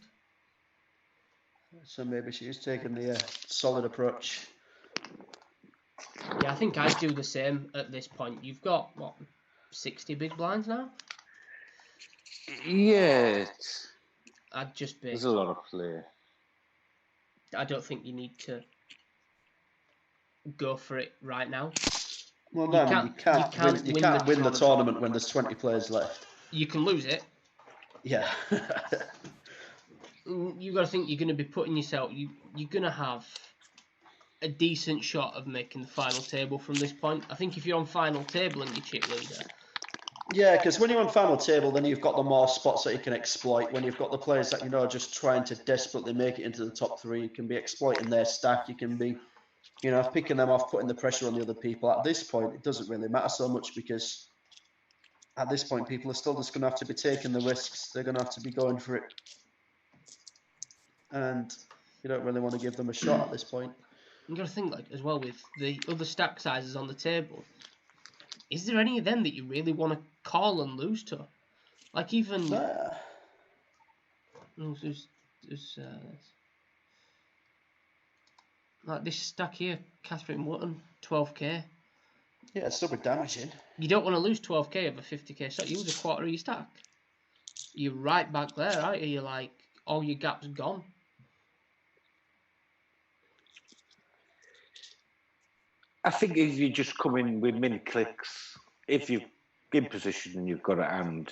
So maybe she's taking the solid approach. Yeah, I think I'd do the same at this point. You've got, what, 60 big blinds now? Yeah, I'd just be... there's a lot of play. I don't think you need to go for it right now. Well, no, you can't win the tournament when there's 20 players left. You can lose it. Yeah. You've got to think you're going to be putting yourself... You're going to have a decent shot of making the final table from this point. I think if you're on final table and you're chip leader... Yeah, because when you're on final table, then you've got the more spots that you can exploit. When you've got the players that, just trying to desperately make it into the top 3, you can be exploiting their stack. You can be, picking them off, putting the pressure on the other people. At this point, it doesn't really matter so much because at this point, people are still just going to have to be taking the risks. They're going to have to be going for it. And you don't really want to give them a shot at this point. You've got to think, as well, with the other stack sizes on the table, is there any of them that you really want to call and lose to? Even... like this stack here, Catherine Wotton, 12k. Yeah, it's still be damaging. You don't want to lose 12k of a 50k shot. You lose a quarter of your stack. You're right back there, aren't you? You're like, all your gaps gone. I think if you just come in with mini clicks, if you're in position and you've got a hand,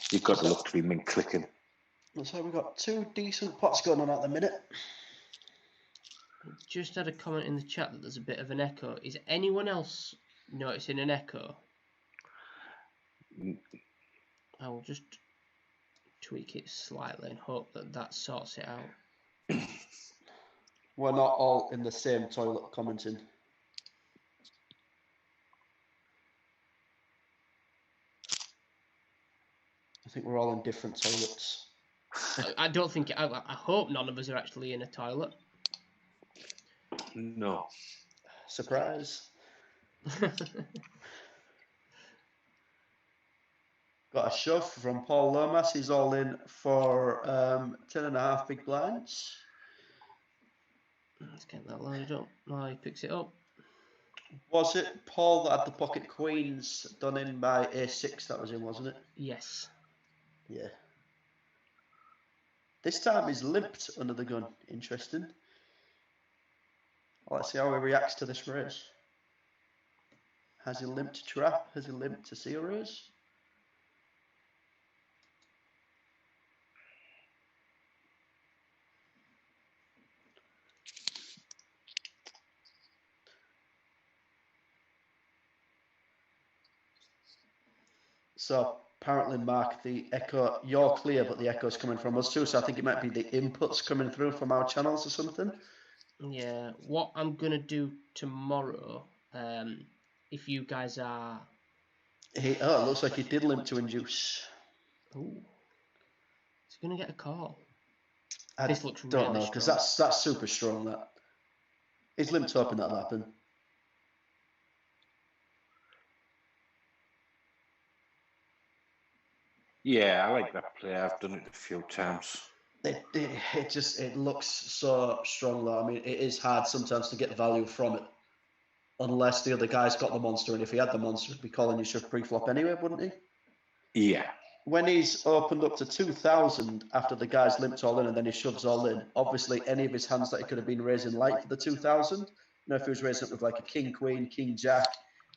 you've got to look to be min clicking. So we've got 2 decent pots going on at the minute. Just had a comment in the chat that there's a bit of an echo. Is anyone else noticing an echo? I will just tweak it slightly and hope that sorts it out. We're not all in the same toilet commenting. I think we're all in different toilets. I don't think... I hope none of us are actually in a toilet. No. Surprise. Got a shove from Paul Lomas. He's all in for 10.5 big blinds. Let's get that loaded up. Oh, he picks it up. Was it Paul that had the pocket queens done in by A6 that was in, wasn't it? Yes. Yeah. This time he's limped under the gun. Interesting. Well, let's see how he reacts to this raise. Has he limped to trap? Has he limped to see a raise? So apparently, Mark, the echo, you're clear, but the echo's coming from us too. So I think it might be the inputs coming through from our channels or something. Yeah. What I'm going to do tomorrow, if you guys are... It looks like he did limp to induce. Ooh. He's going to get a call. This looks really don't know, because that's super strong, that. He's limped hoping that'll happen. Yeah, I like that play. I've done it a few times. It looks so strong though. I mean, it is hard sometimes to get value from it, unless the other guy's got the monster. And if he had the monster, he'd be calling you shove pre-flop anyway, wouldn't he? Yeah. When he's opened up to 2,000 after the guy's limped all in and then he shoves all in, obviously any of his hands that he could have been raising light for the 2,000, if he was raising up with like a king, queen, king, jack,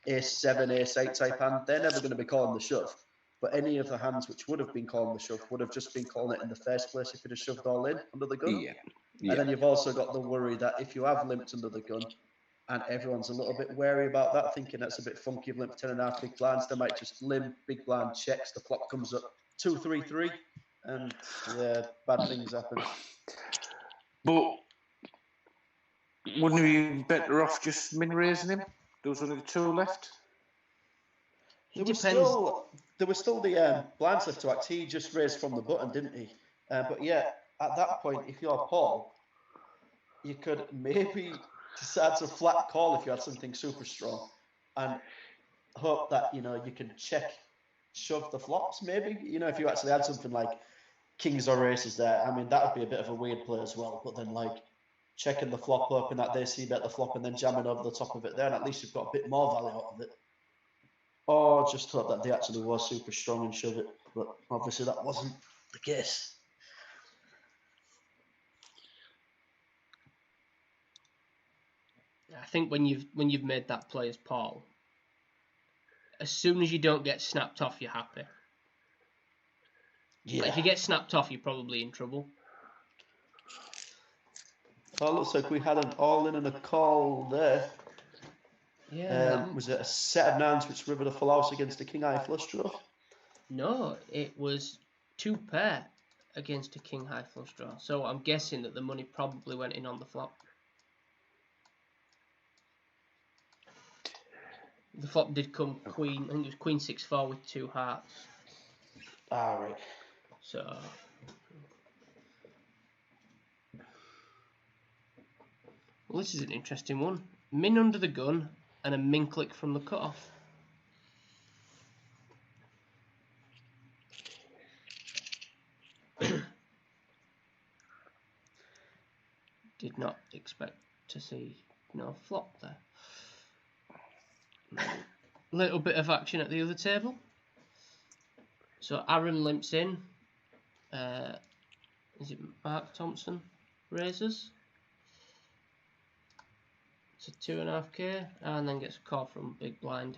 ace 7, ace 8 type hand, they're never going to be calling the shove. But any of the hands which would have been calling the shove would have just been calling it in the first place if it had shoved all in under the gun. Yeah. And then you've also got the worry that if you have limped under the gun, and everyone's a little bit wary about that, thinking that's a bit funky, you've limped 10.5 big blinds, they might just limp, big blind checks, the flop comes up 2-3-3, and yeah, bad things happen. But wouldn't we be better off just min raising him? There was only 2 left. There was still the blinds left to act. He just raised from the button, didn't he? But yeah, at that point, if you're Paul, you could maybe decide to flat call if you had something super strong, and hope that you can shove the flops. Maybe if you actually had something like kings or aces there. I mean, that would be a bit of a weird play as well. But then like checking the flop, hoping that they see bet the flop, and then jamming over the top of it there, and at least you've got a bit more value out of it. Or just hope that they actually were super strong and shove it. But obviously that wasn't the case. I think when you've made that play as Paul, as soon as you don't get snapped off, you're happy. Yeah. Like if you get snapped off, you're probably in trouble. Well, it looks like we had an all-in and a call there. Yeah. Was it a set of nines which rivered a full house against a king high flush draw? No, it was 2 pair against a king high flush draw. So I'm guessing that the money probably went in on the flop. The flop did come queen. I think it was queen 6-4 with 2 hearts. Ah, right. So. Well, this is an interesting one. Min under the gun and a min click from the cutoff. Did not expect to see no flop there. Little bit of action at the other table. So Aaron limps in. Is it Mark Thompson raises? It's a 2.5k and then gets a call from big blind.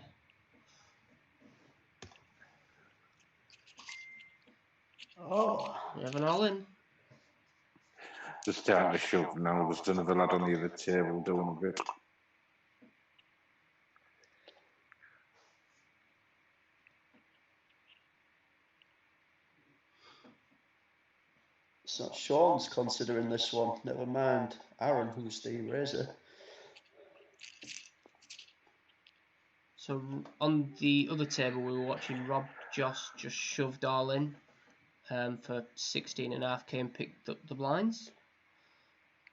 Oh, We have an all in. Just starting to shove now. There's another lad on the other table doing a bit. so Sean's considering this one. Never mind Aaron, who's the raiser. So on the other table, we were watching Rob Joss just shoved all in for 16.5k and picked up the blinds.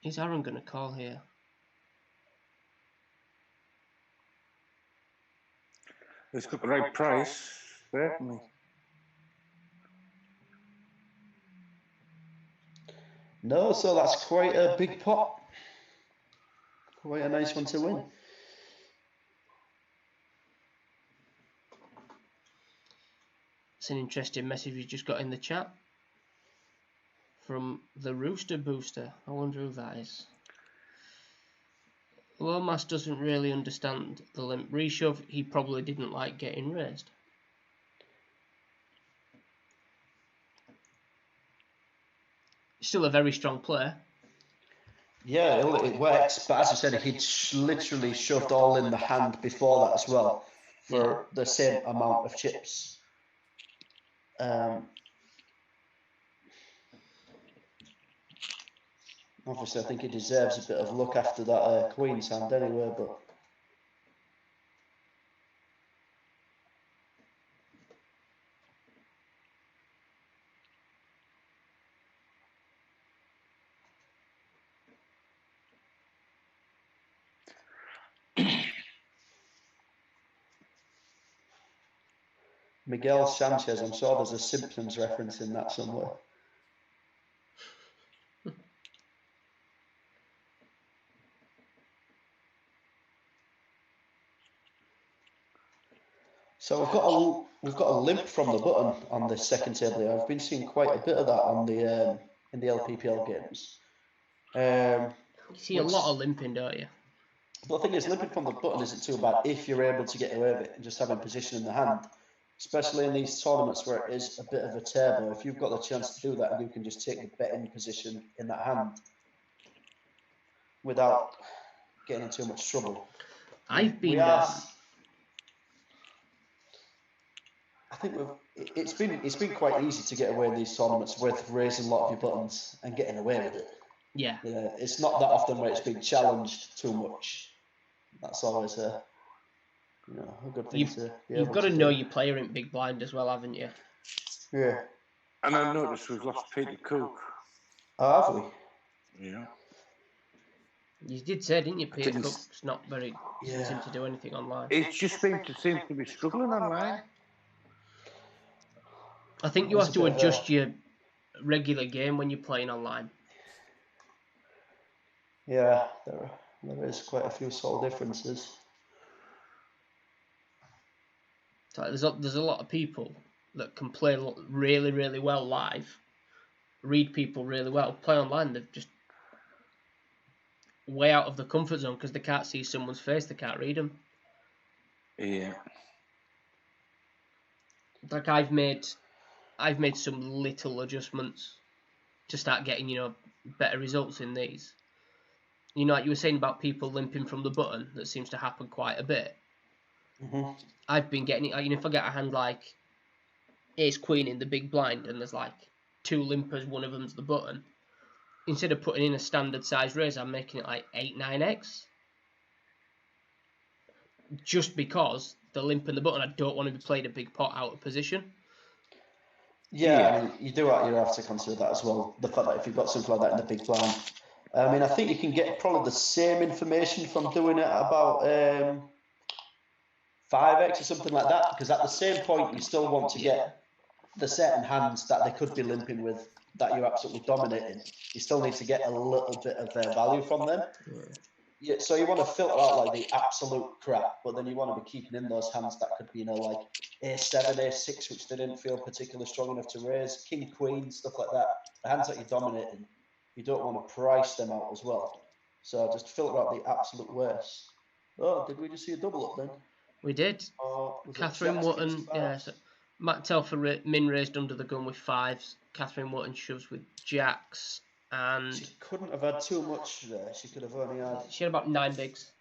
Is Aaron going to call here? It's got the right price, certainly. No, so that's quite a big pot. Quite a nice one to win. It's an interesting message we just got in the chat from the Rooster Booster. I wonder who that is. Lomas doesn't really understand the limp reshove. He probably didn't like getting raised. Still a very strong player. Yeah, it works. But as I said, he'd literally shoved all in the hand before that as well for the same amount of chips. Obviously, I think he deserves a bit of luck after that Queen's hand anyway, but... Miguel Sanchez, I'm sure there's a Simpsons reference in that somewhere. So we've got a limp from the button on this second table here. I've been seeing quite a bit of that on the in the LPPL games. You see a lot of limping, don't you? But the thing is, limping from the button isn't too bad if you're able to get away with it and just having position in the hand. Especially in these tournaments where it is a bit of a turbo. If you've got the chance to do that and you can just take the betting position in that hand without getting in too much trouble. I've been. I think it's been quite easy to get away in these tournaments with raising a lot of your buttons and getting away with it. Yeah. It's not that often where it's been challenged too much. That's always a good thing to be able You've got to do. know your player in big blind as well, haven't you? Yeah. And I noticed we've lost Peter Cook. Have we? Yeah. You did say, didn't you, Peter didn't- Cook's not very seem to do anything online. It's just seems to be struggling online. I think you have to adjust your regular game when you're playing online. Yeah, there is quite a few subtle differences. So there's a lot of people that can play really, really well live, read people really well, play online. They're just way out of the comfort zone because they can't see someone's face, they can't read them. Yeah. Like I've made some little adjustments to start getting better results in these. Like you were saying about people limping from the button, that seems to happen quite a bit. Mm-hmm. I've been getting it. If I get a hand like Ace Queen in the big blind and there's like 2 limpers, one of them's the button. Instead of putting in a standard size raise, I'm making it like 8-9x. Just because the limp and the button, I don't want to be playing a big pot out of position. Yeah, I mean, you do have to consider that as well. The fact that if you've got something like that in the big blind, I mean, I think you can get probably the same information from doing it at about 5x or something like that, because at the same point you still want to get the certain hands that they could be limping with that you're absolutely dominating. You still need to get a little bit of value from them. Yeah, so you want to filter out like the absolute crap, but then you want to be keeping in those hands that could be, like A7, A6, which they didn't feel particularly strong enough to raise, King, Queen, stuff like that. The hands that you're dominating, you don't want to price them out as well. So just filter out the absolute worst. Oh, did we just see a double up then? We did. Catherine Wotton, yeah. So Matt Telfer min raised under the gun with 5s. Catherine Wotton shoves with jacks. And she couldn't have had too much there. She could have only had... She had about 9 bigs.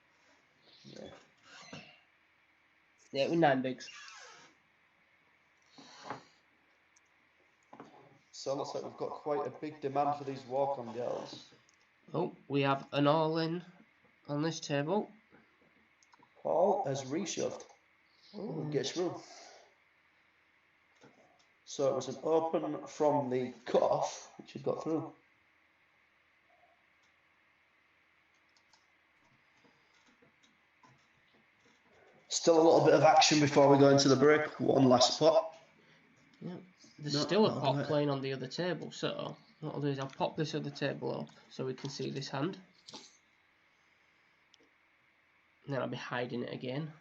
Yeah. Yeah, it was 9 bigs. So it looks like we've got quite a big demand for these walk-on girls. Oh, we have an all-in on this table. Paul has reshoved. Oh, gets through. So it was an open from the cut-off, which had got through. Still a little bit of action before we go into the break. One last pot. Yeah. There's still a pot playing on the other table, so what I'll do is I'll pop this other table up so we can see this hand. And then I'll be hiding it again.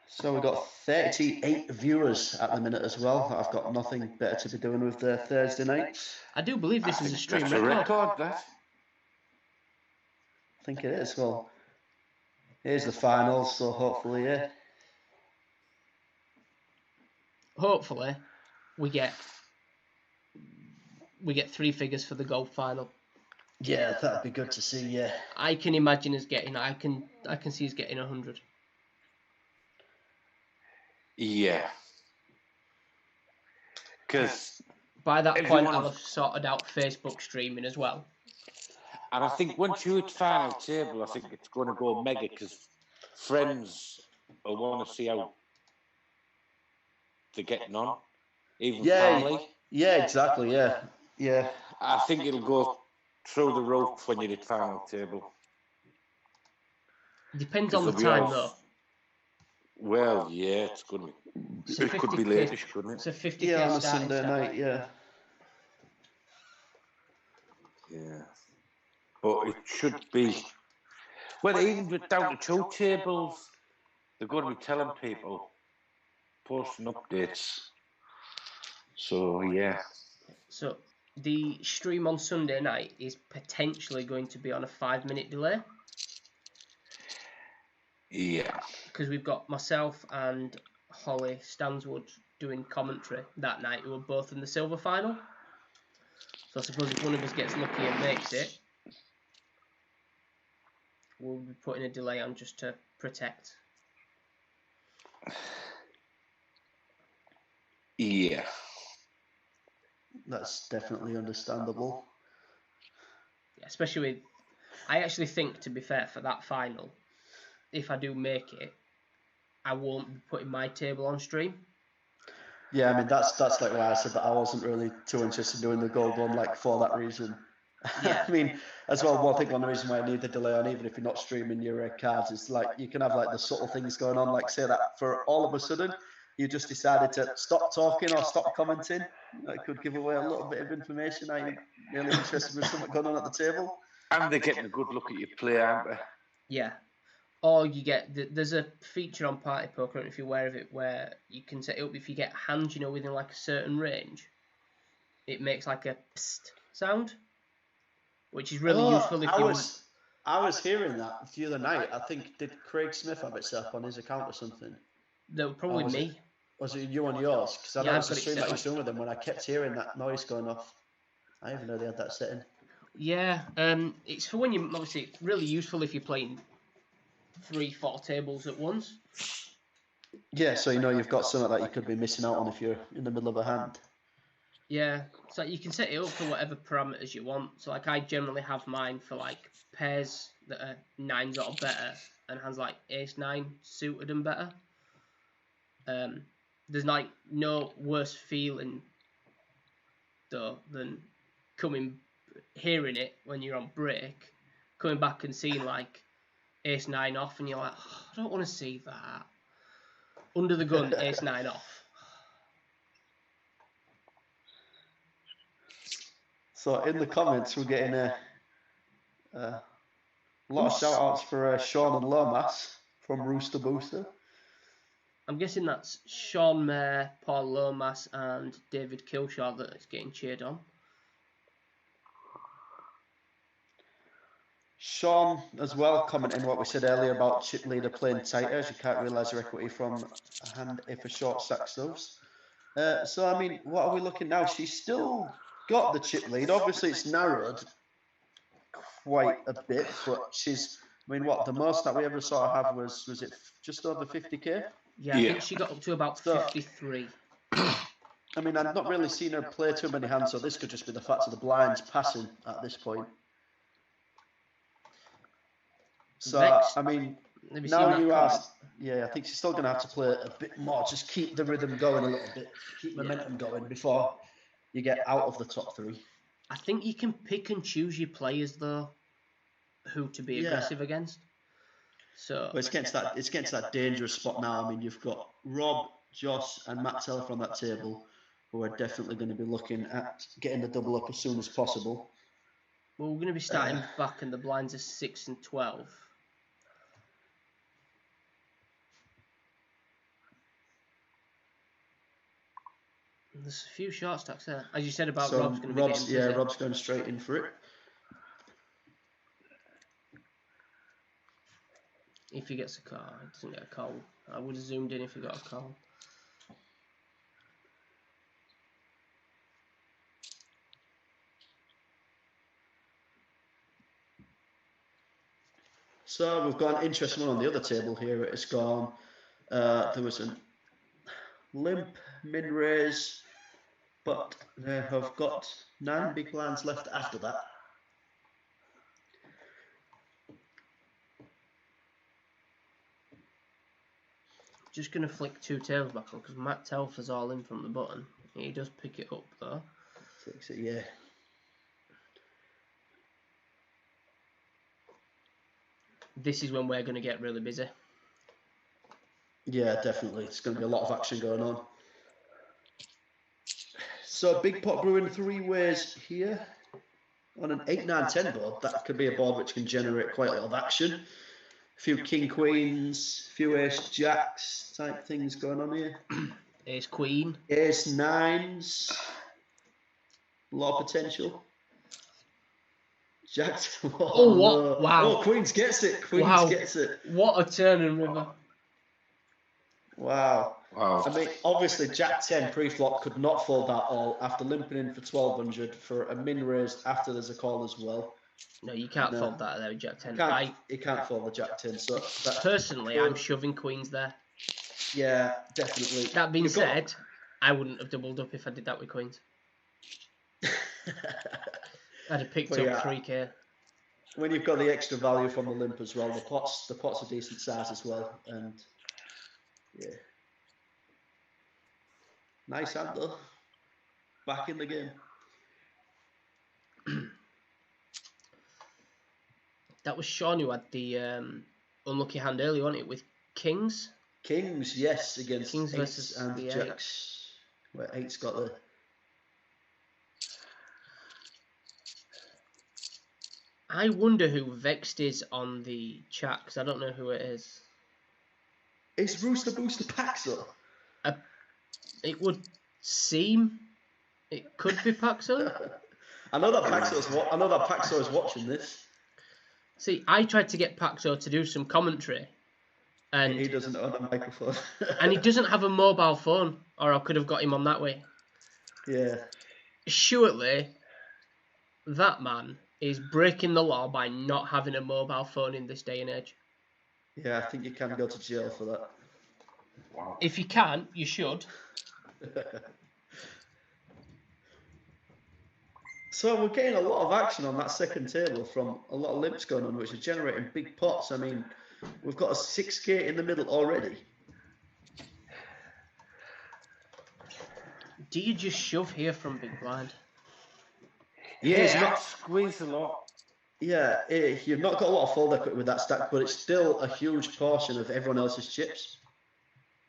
So we've got 38 viewers at the minute as well. I've got nothing better to be doing with their Thursday nights. I do believe this is a stream That's record. a record, that. I think it is. Well, here's the finals, so hopefully, yeah. Hopefully, we get 3 figures for the gold final. Yeah, that'd be good to see. Yeah. I can imagine us getting. I can see us getting 100. Yeah. Because by that point, I'll have sorted out Facebook streaming as well. And I think once you hit final table, I think it's going to go mega because friends will want to see how they're getting on. Even family. Yeah, exactly. Yeah. Yeah. I think it'll go through the roof when you hit final table. Depends on the time, though. Well, yeah, it's going to be. It could be late-ish, couldn't it? It's a 50k yeah, on a Sunday night, yeah. Yeah. But it should be. Well, even with down to 2 tables, they're going to be telling people, posting updates. So, yeah. So, the stream on Sunday night is potentially going to be on a 5-minute delay. Yeah. Because we've got myself and Holly Stanswood doing commentary that night, who are both in the silver final. So I suppose if one of us gets lucky and makes it, we'll be putting a delay on just to protect. Yeah. That's definitely understandable. Yeah, especially with I actually think, to be fair, for that final, if I do make it, I won't be putting my table on stream. Yeah, I mean that's like why I said that I wasn't really too interested in doing the gold one, like for that reason. Yeah. I mean, as well, one thing, one reason why I need the delay on, even if you're not streaming your cards, is like you can have like the subtle things going on, like say that for all of a sudden you just decided to stop talking or stop commenting. That could give away a little bit of information. Are you really interested with something going on at the table? And they're getting a good look at your play, aren't they? Yeah. Or you get, there's a feature on Party Poker, I don't know if you're aware of it, where you can set it up if you get hands, you know, within like a certain range. It makes like a psst sound, which is really useful if I was hearing that the other night. I think, did Craig Smith have it set up on his account or something? No, probably me. Was it you on yours? Because I know it's a stream that set he's doing with them when I kept hearing that noise going off. I didn't even know they had that setting. Yeah, it's for when you, obviously, it's really useful if you're playing 3-4 tables at once. Yeah, so you know you've got something that you could be missing out on if you're in the middle of a hand. Yeah, so you can set it up for whatever parameters you want. So like I generally have mine for like pairs that are 9s or better, and hands like ace-9 suited and better. There's like no worse feeling though than hearing it when you're on break, coming back and seeing like ace-9 off, and you're like, oh, I don't want to see that. Under the gun, ace-9 off. So in the comments, we're getting a lot of shout outs for Sean and Lomas from Rooster Booster. I'm guessing that's Sean Mayer, Paul Lomas, and David Kilshaw that is getting cheered on. Sean, as well, commenting what we said earlier about chip leader playing tighter, as you can't realise your equity from a hand if a short stack those. So, I mean, what are we looking now? She's still got the chip lead. Obviously, it's narrowed quite a bit, but she's, I mean, what, the most that we ever saw her have was it just over 50k? Yeah, I think she got up to about 53. I mean, I've not really seen her play too many hands, so this could just be the fact of the blinds passing at this point. So, I mean, now you asked, yeah, I think she's still going to have to play a bit more, just keep the rhythm going a little bit, keep momentum going before you get out of the top 3. I think you can pick and choose your players, though, who to be aggressive against. So it's against that dangerous spot now. I mean, you've got Rob, Joss, and Matt Telfer on that table, who are definitely going to be looking at getting the double up as soon as possible. Well, we're going to be starting back, and the blinds are 6 and 12. There's a few short stacks there, as you said about Rob's going to be getting busy. Yeah, Rob's going straight in for it. If he gets a call, he doesn't get a call. I would have zoomed in if he got a call. So we've got an interesting one on the other table here. It's gone. There was a limp min raise, but they have got 9 big blinds left after that. Just going to flick 2 tails back on because Matt Telfer's all in from the button. He does pick it up though. Flicks it, yeah. This is when we're going to get really busy. Yeah, definitely. It's going to be a lot of action going on. So big pot brewing 3 ways here. On an 8, 9, 10 board, that could be a board which can generate quite a lot of action. A few king queens, few ace jacks type things going on here. Ace queen. Ace 9s. A lot of potential. Jacks. Oh, what? No. Wow. Oh, Queens gets it. Queens gets it. What a turn and river. Wow. I mean, obviously, Jack 10 pre-flop could not fold that all after limping in for 1200 for a min raise after there's a call as well. No, you can't fold that there with Jack 10. He can't fold the Jack 10. So personally, I'm shoving queens there. Yeah, definitely. That being said, I wouldn't have doubled up if I did that with queens. I'd have picked up 3k. when you've got the extra value from the limp as well, the pots are decent size as well, and yeah, nice hand though. Back in the game. That was Sean who had the unlucky hand earlier, wasn't it, with kings? Kings, yes, against Kings eights versus and the jacks. Where eight's got the. I wonder who Vexed is on the chat, because I don't know who it is. Is Rooster Booster Paxo? It would seem it could be Paxo. I know that Paxo is watching this. See, I tried to get Paxo to do some commentary, and he doesn't own a microphone. and he doesn't have a mobile phone, or I could have got him on that way. Yeah. Surely, that man is breaking the law by not having a mobile phone in this day and age. Yeah, I think you can go to jail for that. Wow. If you can, you should. So we're getting a lot of action on that second table from a lot of limps going on, which are generating big pots. I mean, we've got a 6K in the middle already. Do you just shove here from big blind? Yeah, it's not squeeze a lot. Yeah, you've not got a lot of fold equity with that stack, but it's still a huge portion of everyone else's chips.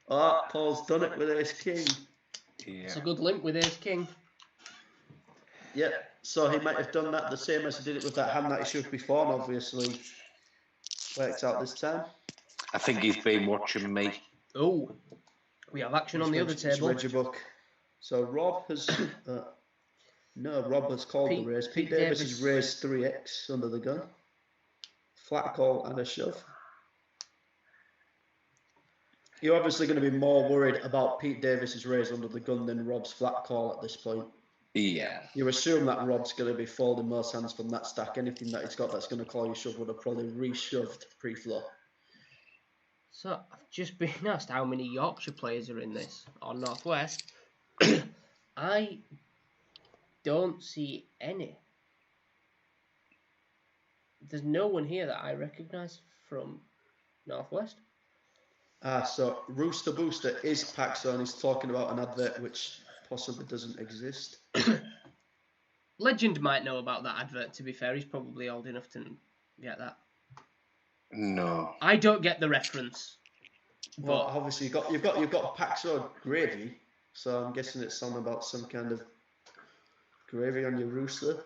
Oh, Paul's done it with ace king. Yeah. It's a good limp with ace king. Yep, so he might have done that the same as he did it with that hand that he shoved before, and obviously worked out this time. I think he's been watching me. Oh, we have action on the other table. Read your book. So Rob has... Rob has called the raise. Pete Davis has raised 3x under the gun. Flat call and a shove. You're obviously going to be more worried about Pete Davis's raise under the gun than Rob's flat call at this point. Yeah. You assume that Rob's going to be folding most hands from that stack. Anything that he's got that's going to call you shove would have probably re-shoved pre-flop. So I've just been asked how many Yorkshire players are in this, or Northwest. I don't see any. There's no one here that I recognise from Northwest. So Rooster Booster is Paxo, and he's talking about an advert which possibly doesn't exist. Legend might know about that advert, to be fair. He's probably old enough to get that. No. I don't get the reference. Well, obviously you've got Paxo gravy, so I'm guessing it's something about some kind of gravy on your rooster.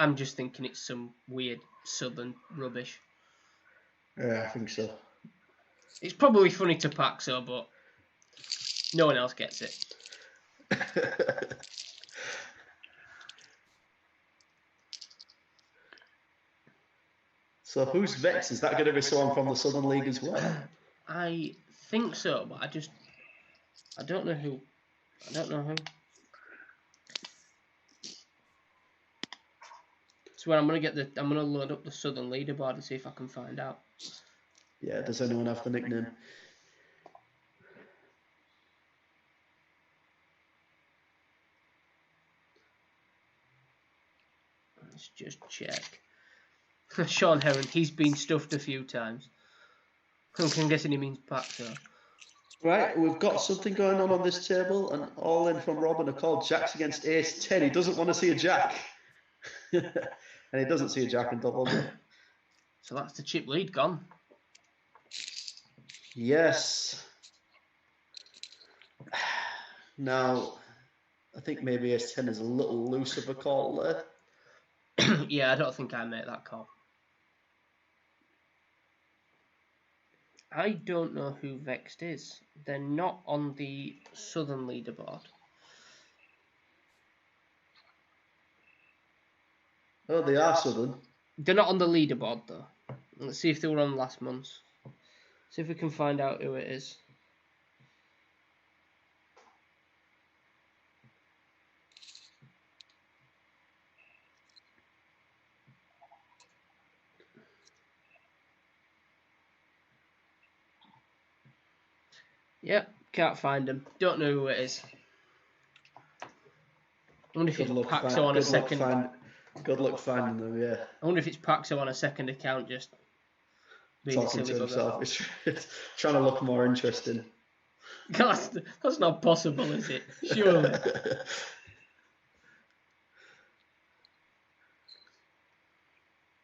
I'm just thinking it's some weird southern rubbish. Yeah, I think so. It's probably funny to Paxo, but no one else gets it. So who's Vex? Is that going to be someone from the Southern League as well? I think so, but I don't know who. So I'm gonna load up the Southern leaderboard and see if I can find out. Yeah, does anyone have the nickname? Let's just check. Sean Heron, he's been stuffed a few times. I'm guessing he means Paxo. Right, we've got something going on this table, and all in from Robin are called Jacks against Ace 10. He doesn't want to see a Jack. And he doesn't see a Jack in double. So that's the chip lead gone. Yes. Now, I think maybe Ace 10 is a little loose of a call there. Yeah, I don't think I make that call. I don't know who Vexed is. They're not on the Southern leaderboard. Oh, they are Southern. They're not on the leaderboard, though. Let's see if they were on last month's. See if we can find out who it is. Yep, can't find them. Don't know who it is. I wonder if Good it's luck, Paxo on a second. Good luck finding them. Yeah. I wonder if it's Paxo on a second account just being a Talking silly to bugger. himself. It's trying to look more interesting. That's not possible, is it? Surely.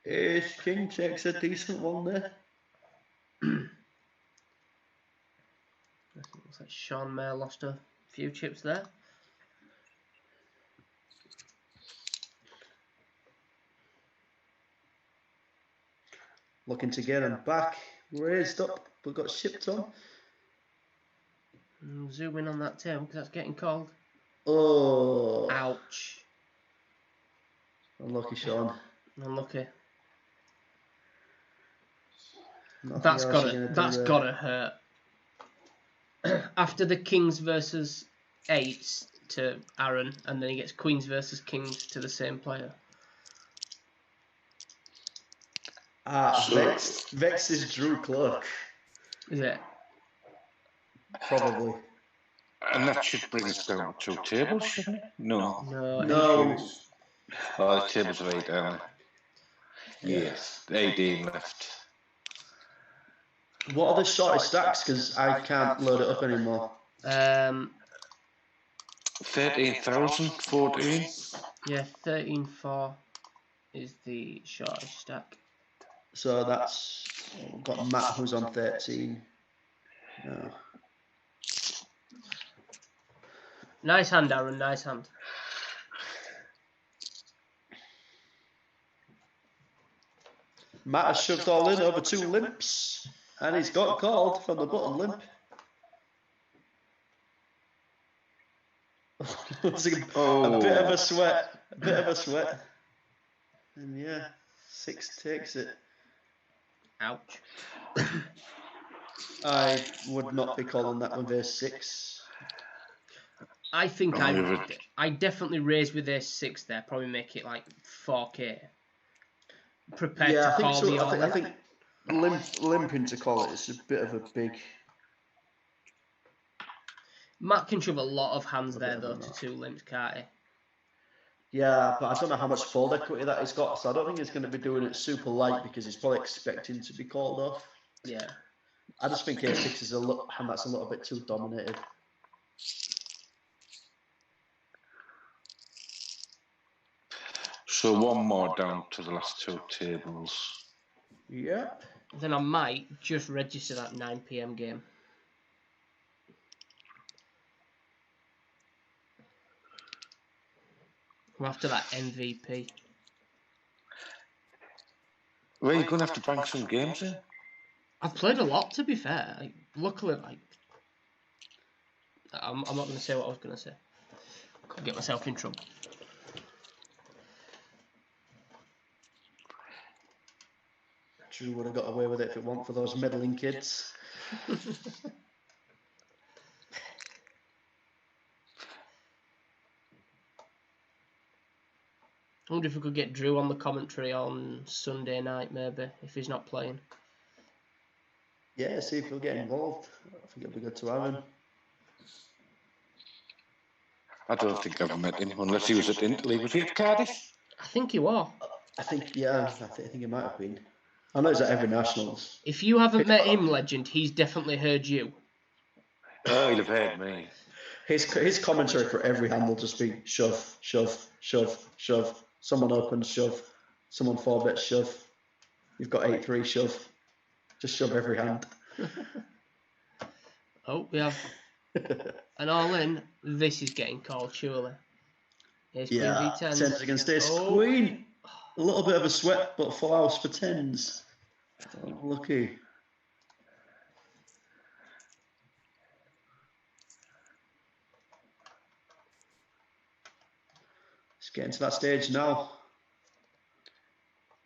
Ace King takes a decent one there. Looks like Sean Mayer lost a few chips there. Looking to get him back. Raised up, but got shipped on. Zoom in on that table because that's getting cold. Oh. Ouch. Unlucky, Sean. Unlucky. Nothing That's else gotta hurt. After the Kings versus Eights to Aaron, and then he gets Queens versus Kings to the same player. Vex is Drew Clark. Is it? Probably. And that should bring us down to 2 tables, shouldn't it? No. No. Oh, the tables are 8, aren't they? Yes, 18 left. What are the shortest stacks? Because I can't load it up anymore. 13,014. Yeah, 13.4 is the shortest stack. So that's we've got Matt who's on 13. No. Nice hand, Aaron. Nice hand. Matt has shoved all in over 2 limps, and he's got called from the bottom limp. A bit of a sweat, and yeah, 6 takes it. Ouch. I would not be calling that with Ace-6. I think I definitely raise with Ace-6 there. Probably make it like 4K. Prepared to call the all. I think limping to call it is a bit of a big. Matt can shove a lot of hands there though to 2 limps, can't he? Yeah, but I don't know how much fold equity that he's got, so I don't think he's going to be doing it super light because he's probably expecting to be called off. Yeah. I just think Ace-6 is a hand that's a little bit too dominated. So 1 more down to the last 2 tables. Yep. Then I might just register that 9 PM game. We're after that MVP. Well, you're going to have to bank some games in. I've played a lot, to be fair. Luckily, I'm not going to say what I was going to say. Could get myself in trouble. Drew would have got away with it if it weren't for those meddling kids. I wonder if we could get Drew on the commentary on Sunday night, maybe, if he's not playing. Yeah, see if he'll get involved. I think it'll be good to have him. I don't think I've met him unless he was at Interleague. Was he at Cardiff? I think he was. I think he might have been. I know he's at every Nationals. If you haven't met him, legend, he's definitely heard you. Oh, he'll have heard me. His commentary for every hand will just be shove, shove, shove, shove. Someone opens, shove. Someone 4-bet, shove. You've got 8-3, shove. Just shove every hand. Oh, we have an all-in. This is getting called, surely. Here's Queen V10. 10s against Ace Queen. A little bit of a sweat, but full house for 10s. Lucky. Let's get into that stage now.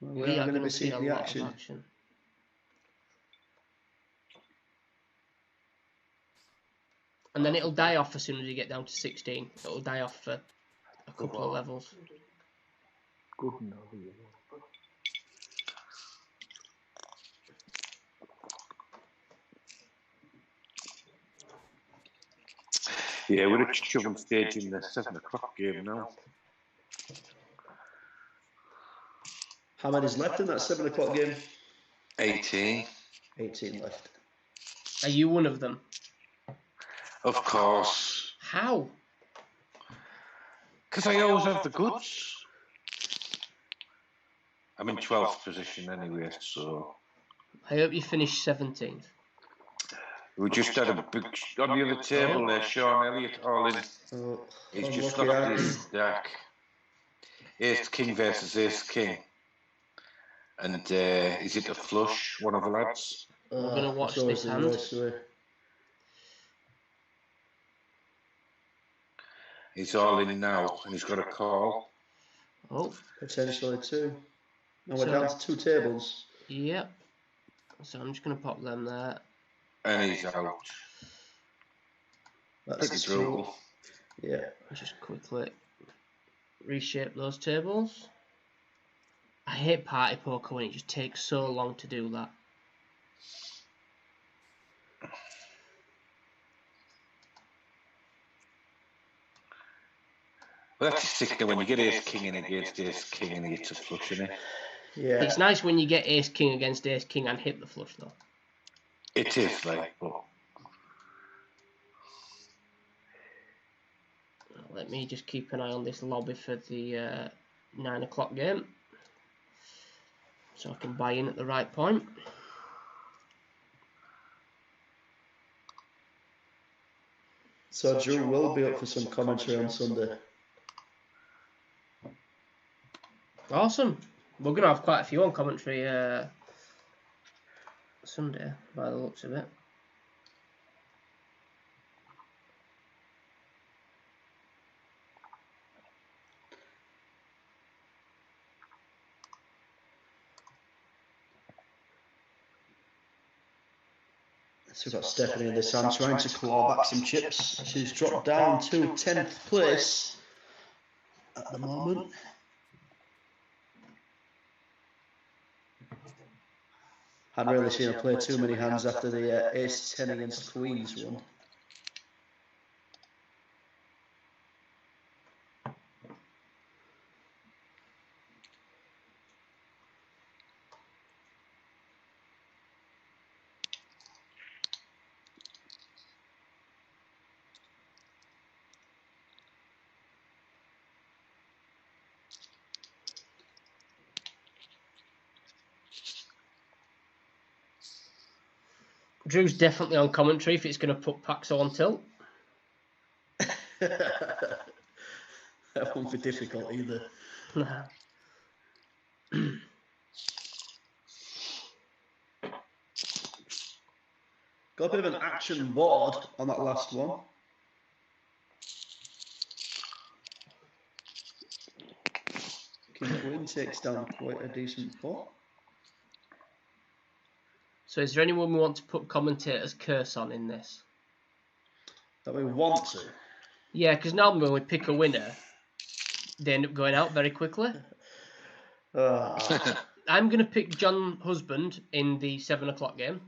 We are going to see a lot of action. And then it'll die off as soon as you get down to 16. It'll die off for a couple of levels. Yeah, we're at Chubbin stage in the 7 o'clock game now. How many's left in that 7 o'clock game? 18. 18 left. Are you one of them? Of course. How? Because I always have the goods. I'm in 12th position anyway, so... I hope you finish 17th. We just had a big... On the other table there, Sean Elliott all in. Oh, He's just lost his stack. Ace King versus Ace King. And is it a flush, one of the lads? We're going to watch this hand. He's all in now, and he's got a call. Oh. Potentially 2. And we're down to 2 tables. Yep. So I'm just going to pop them there. And he's out. That's true. Yeah. Just quickly reshape those tables. I hate party poker when it just takes so long to do that. Well, that's sick when you get Ace King in against Ace King and he gets a flush in it. Yeah. It's nice when you get Ace King against Ace King and hit the flush though. It is like, but... Let me just keep an eye on this lobby for the 9 o'clock game, so I can buy in at the right point. So Drew will be up for some commentary on Sunday. Awesome. We're going to have quite a few on commentary Sunday, by the looks of it. So we've got Stephanie in this hand trying to claw back some chips. She's dropped down to 10th place at the moment. Hadn't really seen her play too many hands after the Ace-10 against Queens one. Drew's definitely on commentary if it's going to put Paxo on tilt. That won't be difficult either. Got a bit of an action board on that last one. King Queen takes down quite a decent pot. So is there anyone we want to put commentator's curse on in this? That we want to? Yeah, because normally when we pick a winner, they end up going out very quickly. I'm going to pick John Husband in the 7 o'clock game.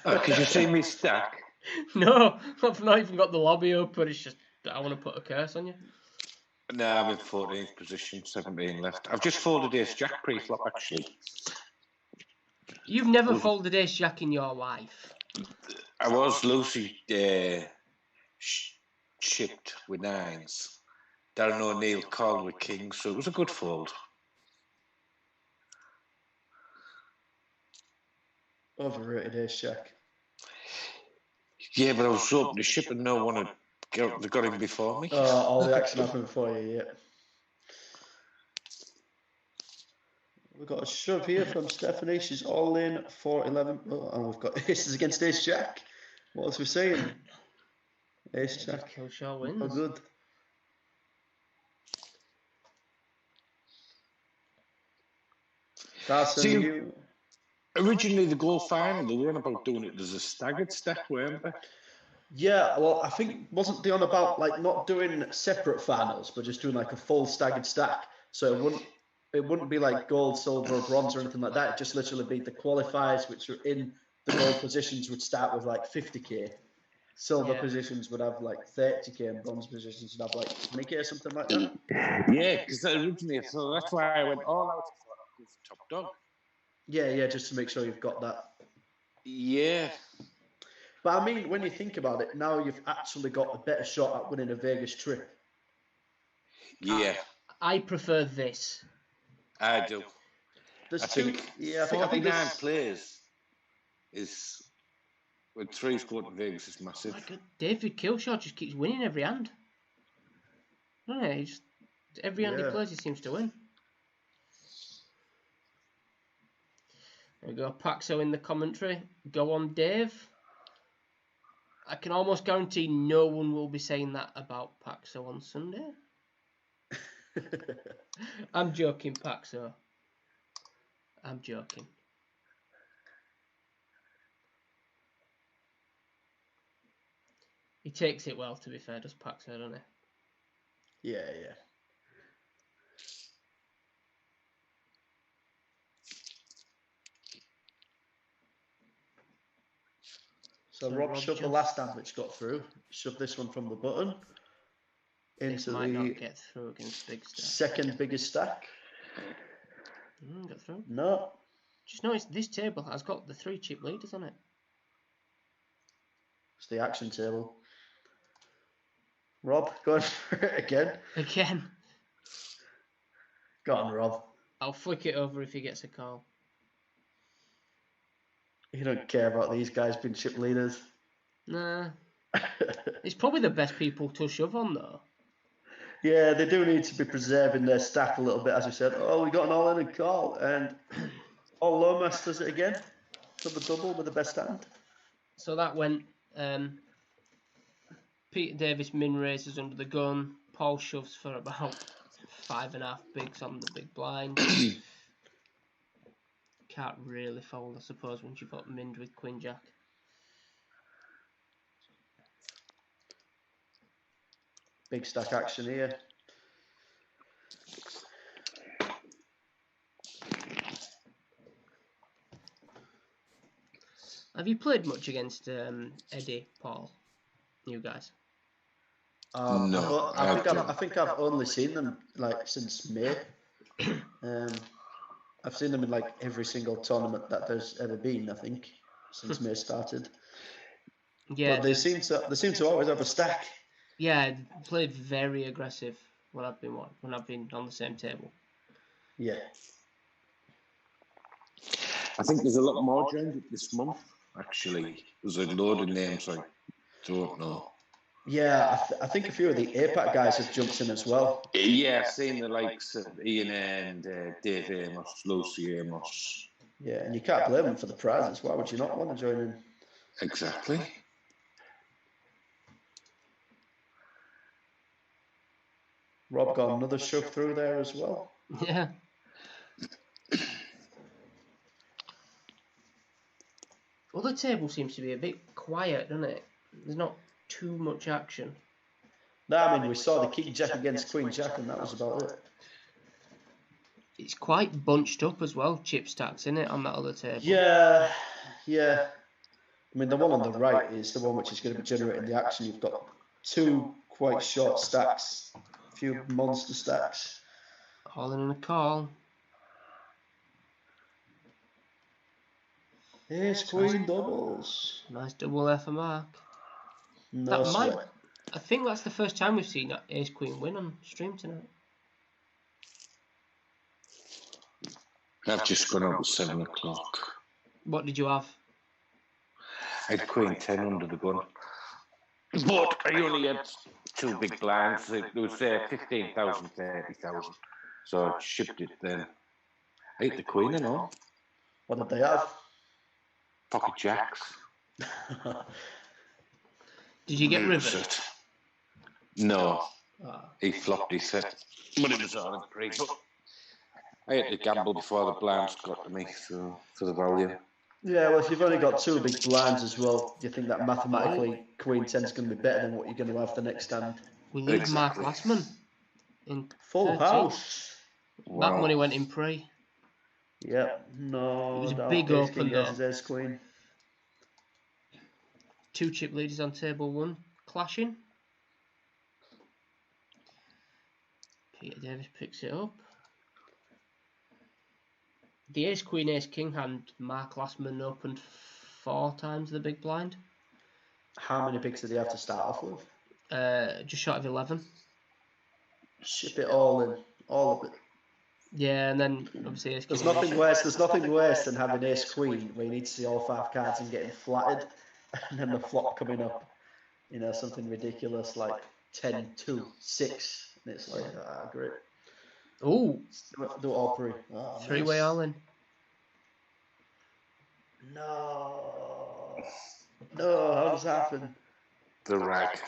Because you see me stack? No, I've not even got the lobby open. It's just that I want to put a curse on you. No, I'm in 14th position, 17 left. I've just folded Ace Jack pre-flop, actually. You've never folded Ace Jack in your life. I was Lucy shipped with 9s. Darren O'Neill called with kings, so it was a good fold. Overrated Ace Jack. Yeah, but I was hoping to ship and no one had got him before me. All the action happened before you, yeah. We've got a shove here from Stephanie. She's all in for 11. Oh, and we've got aces against Ace Jack. What else are we saying? Ace Jack. Kill Shaw wins. Oh, good. Carson, Originally, the goal final, they weren't about doing it as a staggered stack, weren't they? Yeah, well, I think wasn't they on about like not doing separate finals, but just doing like a full staggered stack? So it wouldn't be like gold, silver, or bronze or anything like that. It'd just literally be the qualifiers, which are in the gold positions, would start with like 50k, silver Yeah. positions would have like 30k and bronze positions would have like 20k, something like that. Yeah, because originally, so that's why I went all out. I thought I'd go for top dog. Yeah, just to make sure you've got that. Yeah. But I mean, when you think about it, now you've actually got a better shot at winning a Vegas trip. Yeah. I prefer this. I do. There's I two. think Yeah, I think 49 there's, players is, with 3 going to Vegas, is massive. My God, David Killshaw just keeps winning every hand. No, he just, every hand he plays, he seems to win. There we go, Paxo in the commentary. Go on, Dave. I can almost guarantee no one will be saying that about Paxo on Sunday. I'm joking, Paxo. I'm joking. He takes it well, to be fair, does Paxo, doesn't he? Yeah. So Rob shoved the last hand which got through. Shoved this one from the button into might the not get through against Big Stack. second biggest stack. Got through. No. Just notice this table has got the 3 chip leaders on it. It's the action table. Rob, going for it again. Again. Go on, Rob. I'll flick it over if he gets a call. You don't care about these guys being chip leaders. Nah. It's probably the best people to shove on, though. Yeah, they do need to be preserving their stack a little bit, as we said. Oh, we got an all-in and call, and All Lomas does it again for the double with the best hand. So that went Peter Davis min raises under the gun. Paul shoves for about 5.5 bigs on the big blind. Can't really fold, I suppose, once you've got mind with Queen Jack. Big stack action here. Have you played much against Eddie, Paul, you guys? No, I think I've only seen them like since May. I've seen them in like every single tournament that there's ever been. I think since May started. Yeah, but they seem to always have a stack. Yeah, played very aggressive when I've been on the same table. Yeah. I think there's a lot more joined it this month. Actually, there's a load of names I don't know. Yeah, I think a few of the APAC guys have jumped in as well. Yeah, I've seen the likes of Ian and Dave Amos, Lucy Amos. Yeah, and you can't blame them for the prizes. Why would you not want to join in? Exactly. Rob got another shove through there as well. Yeah. Well, the table seems to be a bit quiet, doesn't it? There's not too much action. No, I mean, we saw the King Jack against Queen Jack, and that was about it. It's quite bunched up as well, chip stacks, isn't it, on that other table? Yeah. I mean, the one on the right is the one which is going to be generating the action. You've got 2 quite short stacks, a few monster stacks. All in a call. Ace Queen doubles. Nice double there for Mark. No sweat. I think that's the first time we've seen that Ace Queen win on stream tonight. I've just gone out at 7 o'clock. What did you have? I had Queen 10 under the gun. But I only had 2 big blinds. It was 15,000, 30,000. So I shipped it then. I hit the Queen and all. What did they have? Pocket jacks. Did you get riveted? No. Oh. He flopped his set. But it was all in free. But I had to gamble before the blinds got to me, so for the value. Yeah, well, if you've only got 2 big blinds as well, do you think that mathematically Queen 10 is going to be better than what you're going to have the next hand? We need Mark Glassman in full 13. house. Wow. That money went in pre. Yep, no. It was a big open though. Ace Queen. 2 chip leaders on table 1 clashing. Peter Davis picks it up. The ace, queen, ace, king hand, Mark Lastman opened 4 times the big blind. How many bigs did he have to start off with? Just short of 11. Ship it all in, all of it. Yeah, and then obviously ace, There's king, nothing worse. There's nothing worse than having ace queen where you need to see all 5 cards and getting flattered, and then the flop coming up. You know, something ridiculous like 10, 2, 6, and it's like, great. Ooh, Do it all pre. Oh, 3-way nice. all in. No. No, how does that happen? The rag.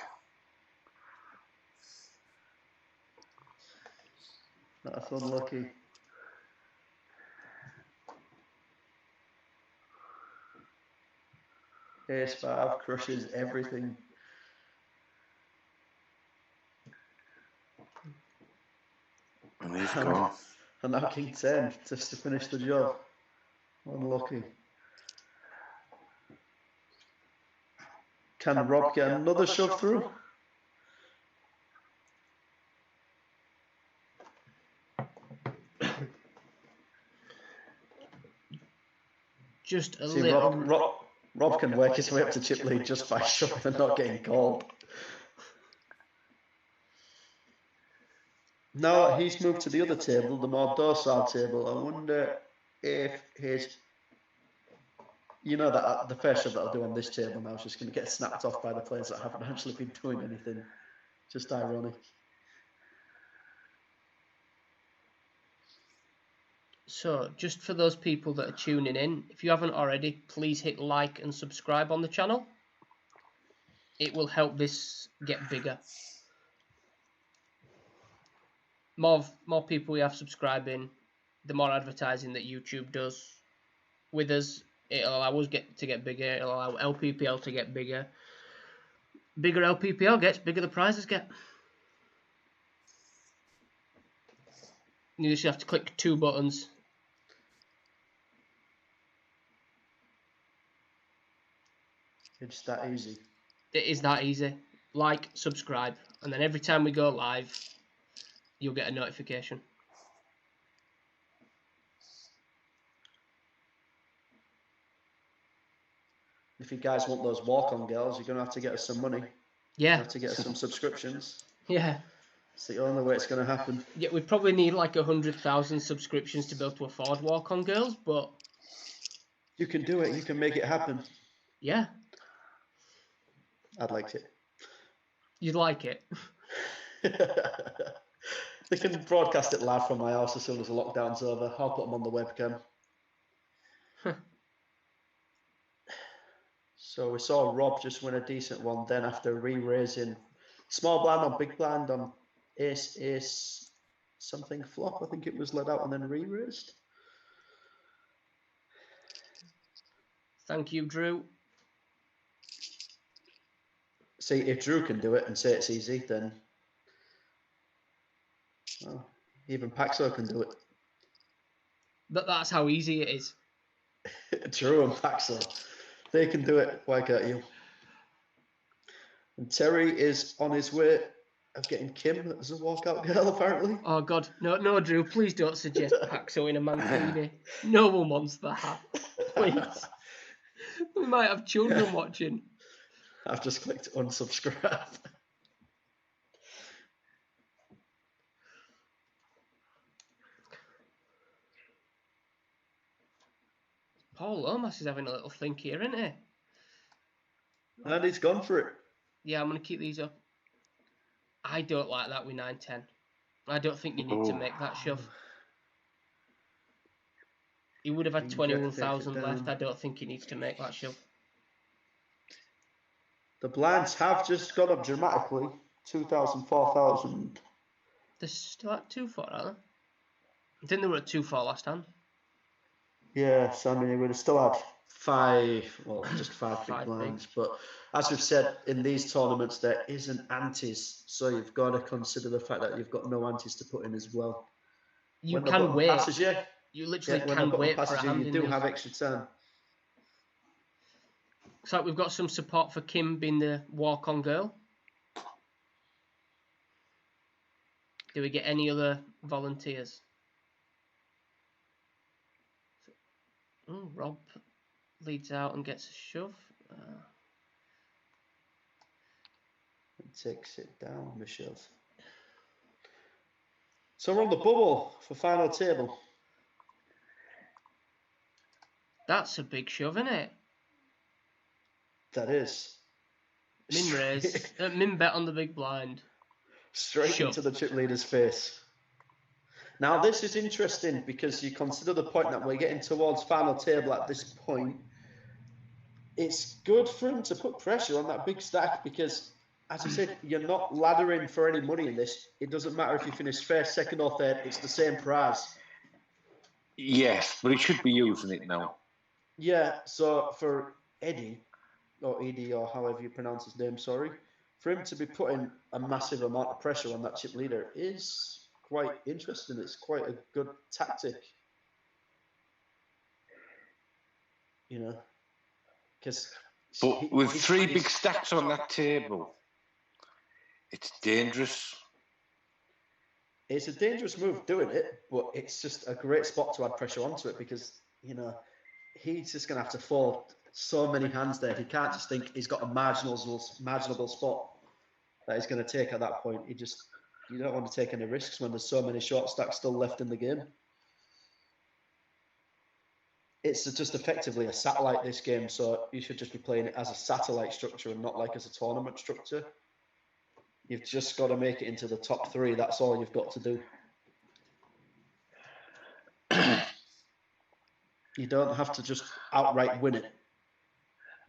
That's unlucky. Ace 5 crushes everything. And he's gone. And now king 10 just to finish the job. Unlucky. Can Rob get another shove through? Just a See, little. Rob can work his way up to chip lead just by shoving and not getting called. Now that he's moved to the other table, the more docile table, I wonder if his... You know that the first shove that I'll do on this table now is just going to get snapped off by the players that haven't actually been doing anything. Just ironic. So, just for those people that are tuning in, if you haven't already, please hit like and subscribe on the channel. It will help this get bigger. More people we have subscribing, the more advertising that YouTube does with us, it'll allow us to get bigger, it'll allow LPPL to get bigger. Bigger LPPL gets, bigger the prizes get. You just have to click 2 buttons. It's that easy. It is that easy. Like, subscribe, and then every time we go live, you'll get a notification. If you guys want those walk-on girls, you're going to have to get us some money. Yeah. You have to get us some subscriptions. Yeah. It's the only way it's going to happen. Yeah, we probably need like 100,000 subscriptions to be able to afford walk-on girls, but... You can do it. You can make it happen. Yeah. I'd like it. You'd like it? They can broadcast it live from my house as soon as the lockdown's over. I'll put them on the webcam. So we saw Rob just win a decent one then after re-raising small blind on big blind on ace something flop. I think it was let out and then re-raised. Thank you, Drew. See, if Drew can do it and say it's easy, then well, even Paxo can do it. But that's how easy it is. Drew and Paxo, they can do it. Why can't you? And Terry is on his way of getting Kim as a walkout girl, apparently. Oh, God. No, Drew, please don't suggest Paxo in a mankini. No one wants that. Please. We might have children watching. I've just clicked unsubscribe. Paul Lomas is having a little think here, isn't he? And he's gone for it. Yeah, I'm going to keep these up. I don't like that with 9-10. I don't think you need to make that shove. He would have had 21,000 left. I don't think he needs to make that shove. The blinds have just gone up dramatically. 2,000, 4,000. They're still at 2-4, aren't they? I think they were at 2-4 last time. Yeah, so I mean, we would have still had just five big blinds. But as we've said, in these tournaments, there isn't antes. So you've got to consider the fact that you've got no antes to put in as well. You can wait. Passes you literally when can the wait passes for a hand you in do these. have extra time. Looks like we've got some support for Kim being the walk-on girl. Do we get any other volunteers? Rob leads out and gets a shove. Takes it down, the shove. So we're on the bubble for final table. That's a big shove, isn't it? That is. Min raise. Min bet on the big blind. Straight Shove. into the chip leader's face. Now this is interesting because you consider the point that we're getting towards final table at this point. It's good for him to put pressure on that big stack because, as I said, you're not laddering for any money in this. It doesn't matter if you finish first, second or third. It's the same prize. Yes, but he should be using it now. Yeah, so for Eddie, or Edie, or however you pronounce his name, sorry, for him to be putting a massive amount of pressure on that chip leader is quite interesting. It's quite a good tactic. You know, because... But with three big stacks on that table, it's dangerous. It's a dangerous move doing it, but it's just a great spot to add pressure onto it because, you know, he's just going to have to fold so many hands there. He can't just think he's got a marginable spot that he's going to take at that point. You don't want to take any risks when there's so many short stacks still left in the game. It's just effectively a satellite, this game, so you should just be playing it as a satellite structure and not like as a tournament structure. You've just got to make it into the top three. That's all you've got to do. You don't have to just outright win it.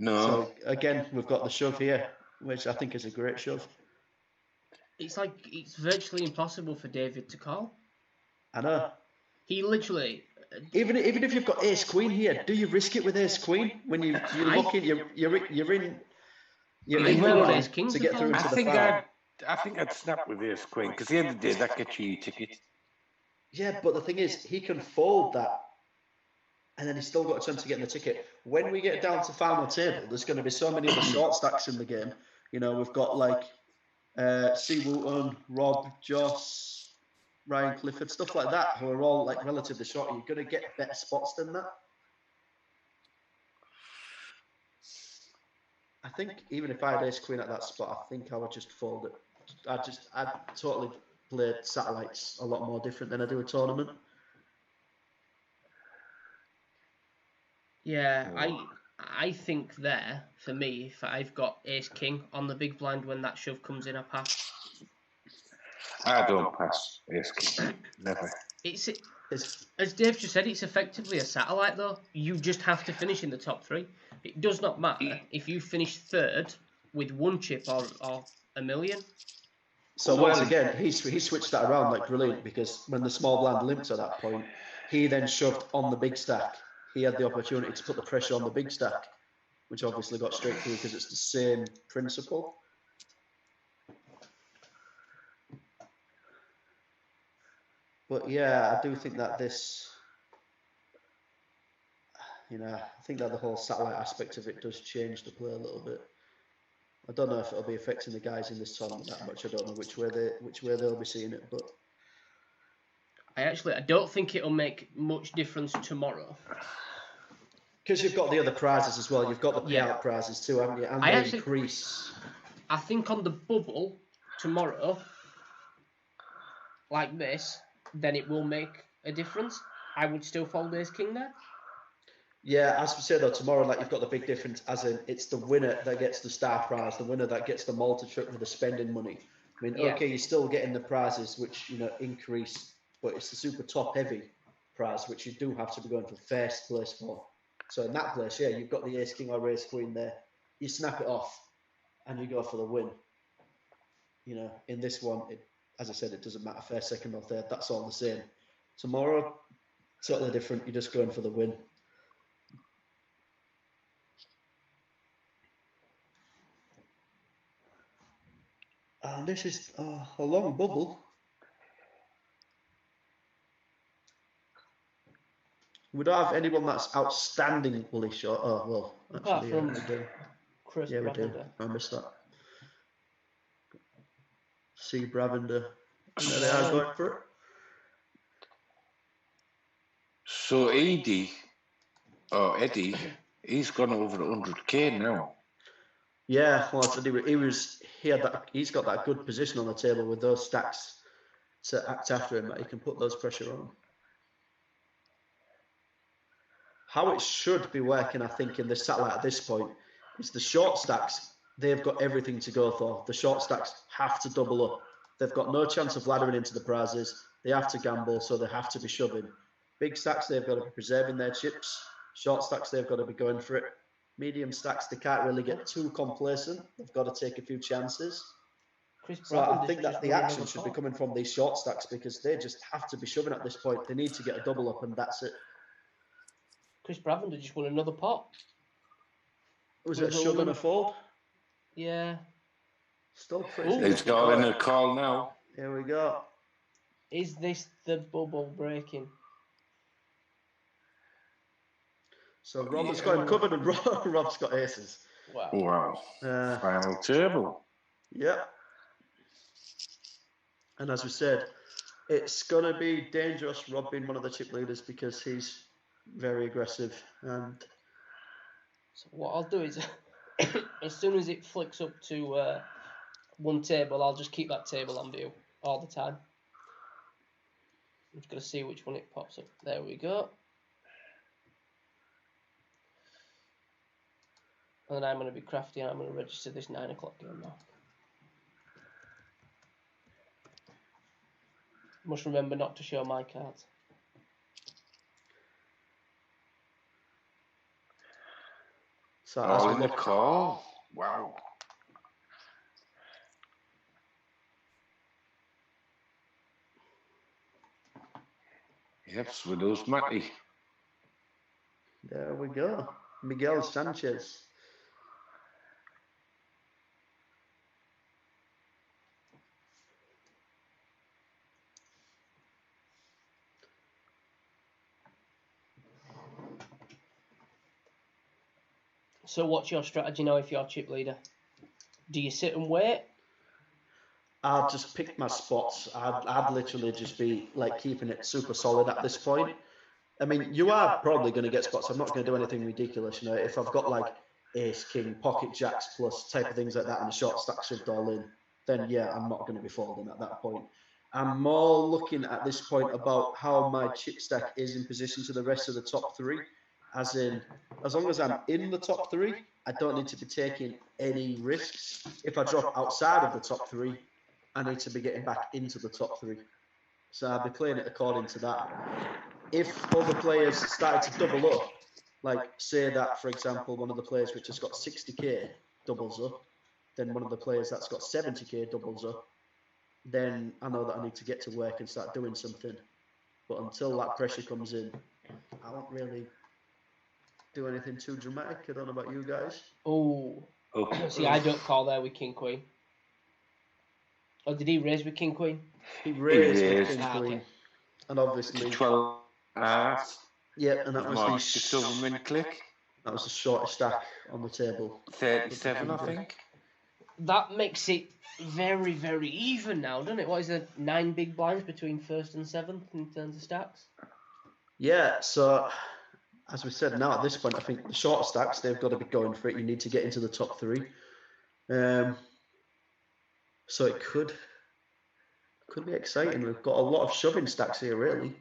No. So, again, we've got the shove here, which I think is a great shove. It's like it's virtually impossible for David to call. I know. He literally... Even if you've got ace queen here, do you risk it with ace queen when you're looking? You're in ace king to get through into the final. I think I'd snap with ace queen because at the end of the day that gets you your ticket. Yeah, but the thing is, he can fold that, and then he's still got a chance to get in the ticket. When we get down to final table, there's going to be so many other short stacks in the game. You know, we've got like C. Wooten, Rob, Joss, Ryan Clifford, stuff like that, who are all like relatively short. You're going to get better spots than that. I think even if I had ace queen at that spot, I think I would just fold it. I'd totally play satellites a lot more different than I do a tournament. Yeah, I think there, for me, if I've got ace king on the big blind when that shove comes in, I pass. I don't pass ace king. Never. It's as Dave just said, it's effectively a satellite though. You just have to finish in the top three. It does not matter if you finish third with one chip or a million. So once again, he switched that around like brilliant because when the small blind limped at that point, he then shoved on the big stack. He had the opportunity to put the pressure on the big stack, which obviously got straight through because it's the same principle. But yeah, I do think that this, you know, I think that the whole satellite aspect of it does change the play a little bit. I don't know if it'll be affecting the guys in this tournament that much. I don't know which way they'll be seeing it, but I don't think it'll make much difference tomorrow. Because you've got the other prizes as well. You've got the payout prizes too, haven't you? And they increase. I think on the bubble tomorrow, like this, then it will make a difference. I would still fold ace king there. Yeah, as we said though, tomorrow, like you've got the big difference, as in it's the winner that gets the star prize, the winner that gets the multi-trip with the spending money. I mean, okay, you're still getting the prizes which, you know, increase, but it's the super top heavy prize which you do have to be going for first place for. So in that place, yeah, you've got the ace king or ace queen there. You snap it off and you go for the win. You know, in this one, as I said, it doesn't matter first, second or third. That's all the same. Tomorrow, totally different. You're just going for the win. And this is a long bubble. We don't have anyone that's outstandingly short. Oh, well, apart actually, from Chris Yeah, we do. Bravender. I missed that. C. Bravender. He's There they are on. going for it. So Eddie, he's gone over 100k now. Yeah, well, I said he's got that good position on the table with those stacks to act after him, that he can put those pressure on. How it should be working, I think, in the satellite at this point is the short stacks, they've got everything to go for. The short stacks have to double up. They've got no chance of laddering into the prizes. They have to gamble, so they have to be shoving. Big stacks, they've got to be preserving their chips. Short stacks, they've got to be going for it. Medium stacks, they can't really get too complacent. They've got to take a few chances. So I think that the action should be coming from these short stacks because they just have to be shoving at this point. They need to get a double up and that's it. Chris Bravender just won another pot. Was it a shove and a fold? Yeah. Still pretty. He's got in a call now. Here we go. Is this the bubble breaking? So Rob has got him covered and Rob's got aces. Wow. Final table. Yeah. And as we said, it's going to be dangerous, Rob being one of the chip leaders, because he's very aggressive. And so what I'll do is, as soon as it flicks up to one table, I'll just keep that table on view all the time. I'm just going to see which one it pops up. There we go. And then I'm going to be crafty and I'm going to register this 9 o'clock game now. Must remember not to show my cards. So as we in the call. Wow. Yep, so those Matty. There we go. Miguel Sanchez. So what's your strategy now if you're chip leader? Do you sit and wait? I'd just pick my spots. I'd literally just be like keeping it super solid at this point. I mean, you are probably going to get spots. I'm not going to do anything ridiculous. You know, if I've got like ace, king, pocket jacks plus type of things like that and the short stack shoved all in, then yeah, I'm not going to be folding at that point. I'm more looking at this point about how my chip stack is in position to the rest of the top three. As in, as long as I'm in the top three, I don't need to be taking any risks. If I drop outside of the top three, I need to be getting back into the top three. So I'll be playing it according to that. If other players started to double up, like say that, for example, one of the players which has got 60k doubles up, then one of the players that's got 70k doubles up, then I know that I need to get to work and start doing something. But until that pressure comes in, I won't really do anything too dramatic. I don't know about you guys. Oh. See, I don't call there with king queen. Or did he raise with king queen? He raised with king queen. Okay. And obviously 12 yeah, and that was just over min click. That was the shortest stack on the table. 37, I think. That makes it very, very even now, doesn't it? What is there, 9 big blinds between first and seventh in terms of stacks? Yeah, so as we said, now at this point, I think the shorter stacks, they've got to be going for it. You need to get into the top three. So it could be exciting. We've got a lot of shoving stacks here, really.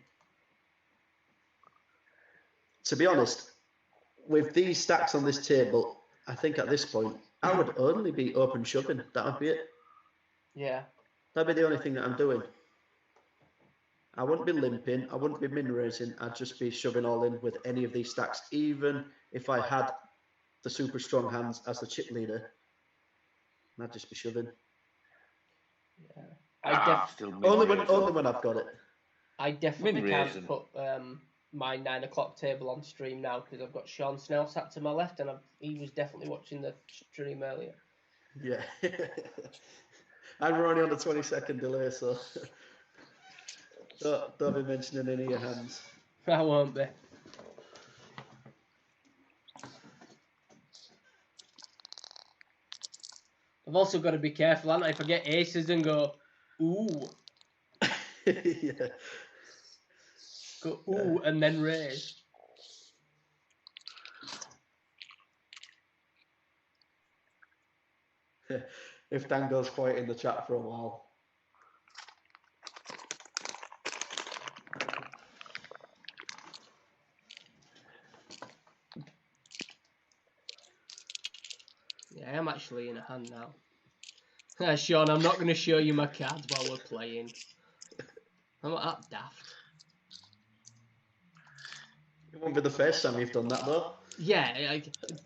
To be honest, with these stacks on this table, I think at this point, I would only be open shoving. That would be it. Yeah. That'd be the only thing that I'm doing. I wouldn't be limping. I wouldn't be min raising. I'd just be shoving all in with any of these stacks, even if I had the super strong hands as the chip leader. I'd just be shoving. Yeah. Only when I've got it. I definitely can't put my 9 o'clock table on stream now because I've got Sean Snell sat to my left and he was definitely watching the stream earlier. Yeah. And we're only on the 20-second delay, so don't be mentioning any of your hands. I won't be. I've also got to be careful, haven't I? If I get aces and go, ooh, Yeah. go ooh, and then raise. If Dan goes quiet in the chat for a while. Yeah, I am actually in a hand now. Sean, I'm not going to show you my cards while we're playing. I'm not that daft. It won't be the first time you've done that, though. Yeah,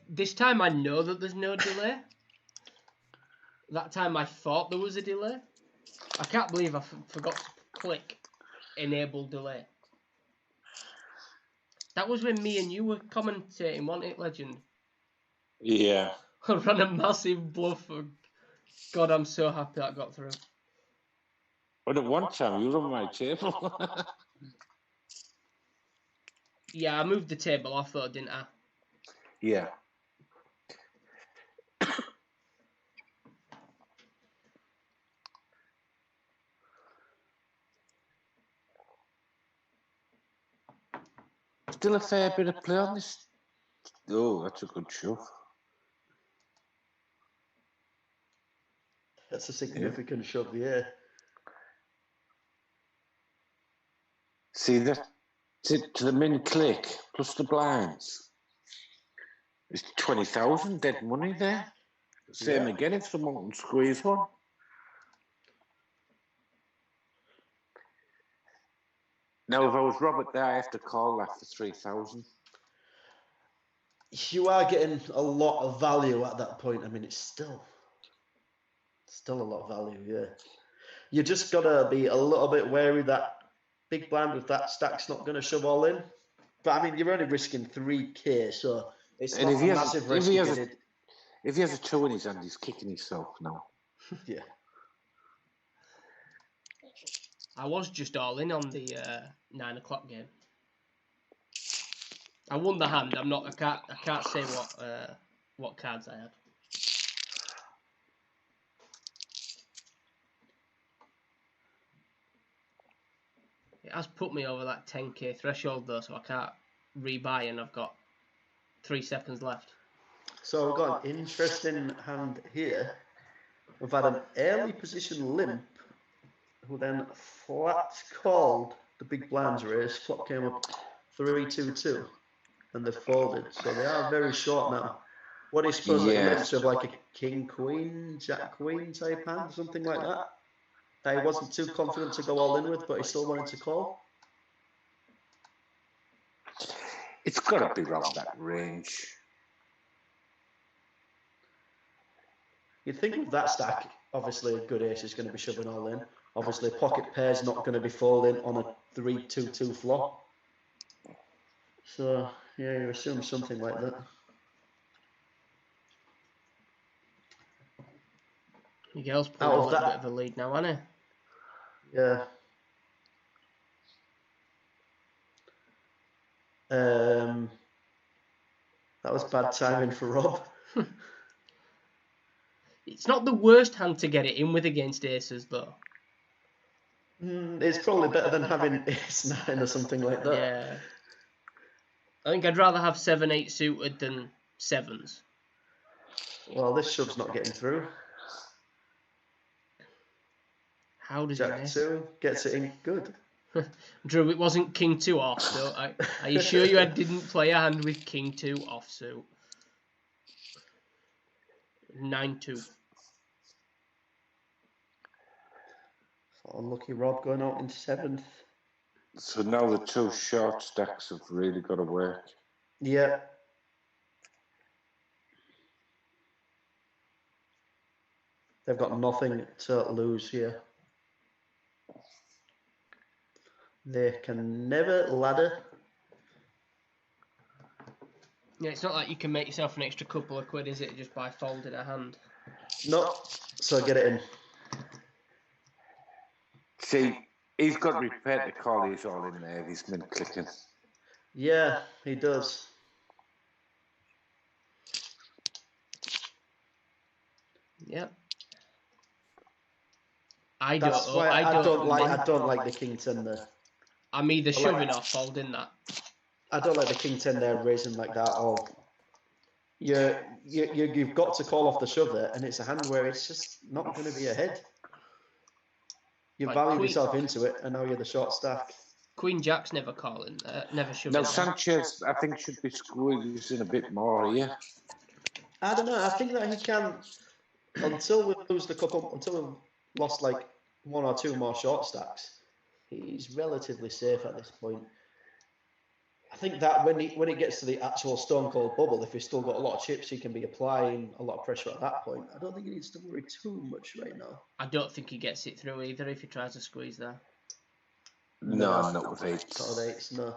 this time I know that there's no delay. That time I thought there was a delay. I can't believe I forgot to click enable delay. That was when me and you were commentating, wasn't it, Legend? Yeah. I ran a massive bluff. God, I'm so happy that got through. But at one time, you were on my table. Yeah, I moved the table off though, didn't I? Yeah. Still a fair bit of play on this. Oh, that's a good shove. That's a significant shove, yeah. See, that's it to the min click plus the blinds. It's 20,000 dead money there. Same again if someone can squeeze one. Now, if I was Robert there, I have to call that for 3,000. You are getting a lot of value at that point. I mean, it's still a lot of value, yeah. You just got to be a little bit wary that big blind with that stack's not going to shove all in. But, I mean, you're only risking 3k, so it's And not if a he has massive a- if risk. he has a- If he has a 2 in his hand, he's kicking himself now. Yeah. I was just all in on the 9 o'clock game. I won the hand. I can't say what cards I had. It has put me over that 10k threshold though, so I can't rebuy, and I've got 3 seconds left. So we've got an interesting hand here. We've had an early position limp, who then flat called the big blinds race. Clock came up 3-2-2, and they folded. So they are very short now. What do you suppose that he limps with, like a king queen, jack queen type hand, something like that? That he wasn't too confident to go all in with, but he still wanted to call. It's got to be around that range. You'd think with that stack, obviously a good ace is going to be shoving all in. Obviously, a pocket pair's not going to be folding on a 3-2-2 flop. So, yeah, you assume something like that. Miguel's pulling a little bit of a lead now, hasn't he? Yeah. That was bad timing for Rob. It's not the worst hand to get it in with against aces, though. It's probably better than having ace-9 or something like that. Yeah. I think I'd rather have 7-8 suited than 7s. Well, this shove's not getting through. How does Jack he miss? 2 gets it in good. Drew, it wasn't King 2 offsuit. Are you sure you didn't play a hand with King 2 offsuit? 9-2. Unlucky Rob going out into 7th. So now the 2 short stacks have really got to work. Yeah. They've got nothing to lose here. They can never ladder. Yeah, it's not like you can make yourself an extra couple of quid, is it, just by folding a hand? No, so get it in. See, he's got to be prepared to call these all in there, these min clicking. Yeah, he does. Yep. I That's don't. why I don't I don't like the king 10 there. I'm either I like- shoving or folding that. I don't like the king 10 there raising like that. Or you've got to call off the shove there, and it's a hand where it's just not going to be ahead. You Like valued Queen- yourself into it, and now you're the short stack. Queen Jack's never calling. Never shoving. No, Sanchez, I think, should be squeezing a bit more here. I don't know. I think that he can, until we lose until we've lost like one or two more short stacks, he's relatively safe at this point. I think that when it gets to the actual stone cold bubble, if he's still got a lot of chips, he can be applying a lot of pressure at that point. I don't think he needs to worry too much right now. I don't think he gets it through either if he tries to squeeze there. No, not with eights. Not with eights, no.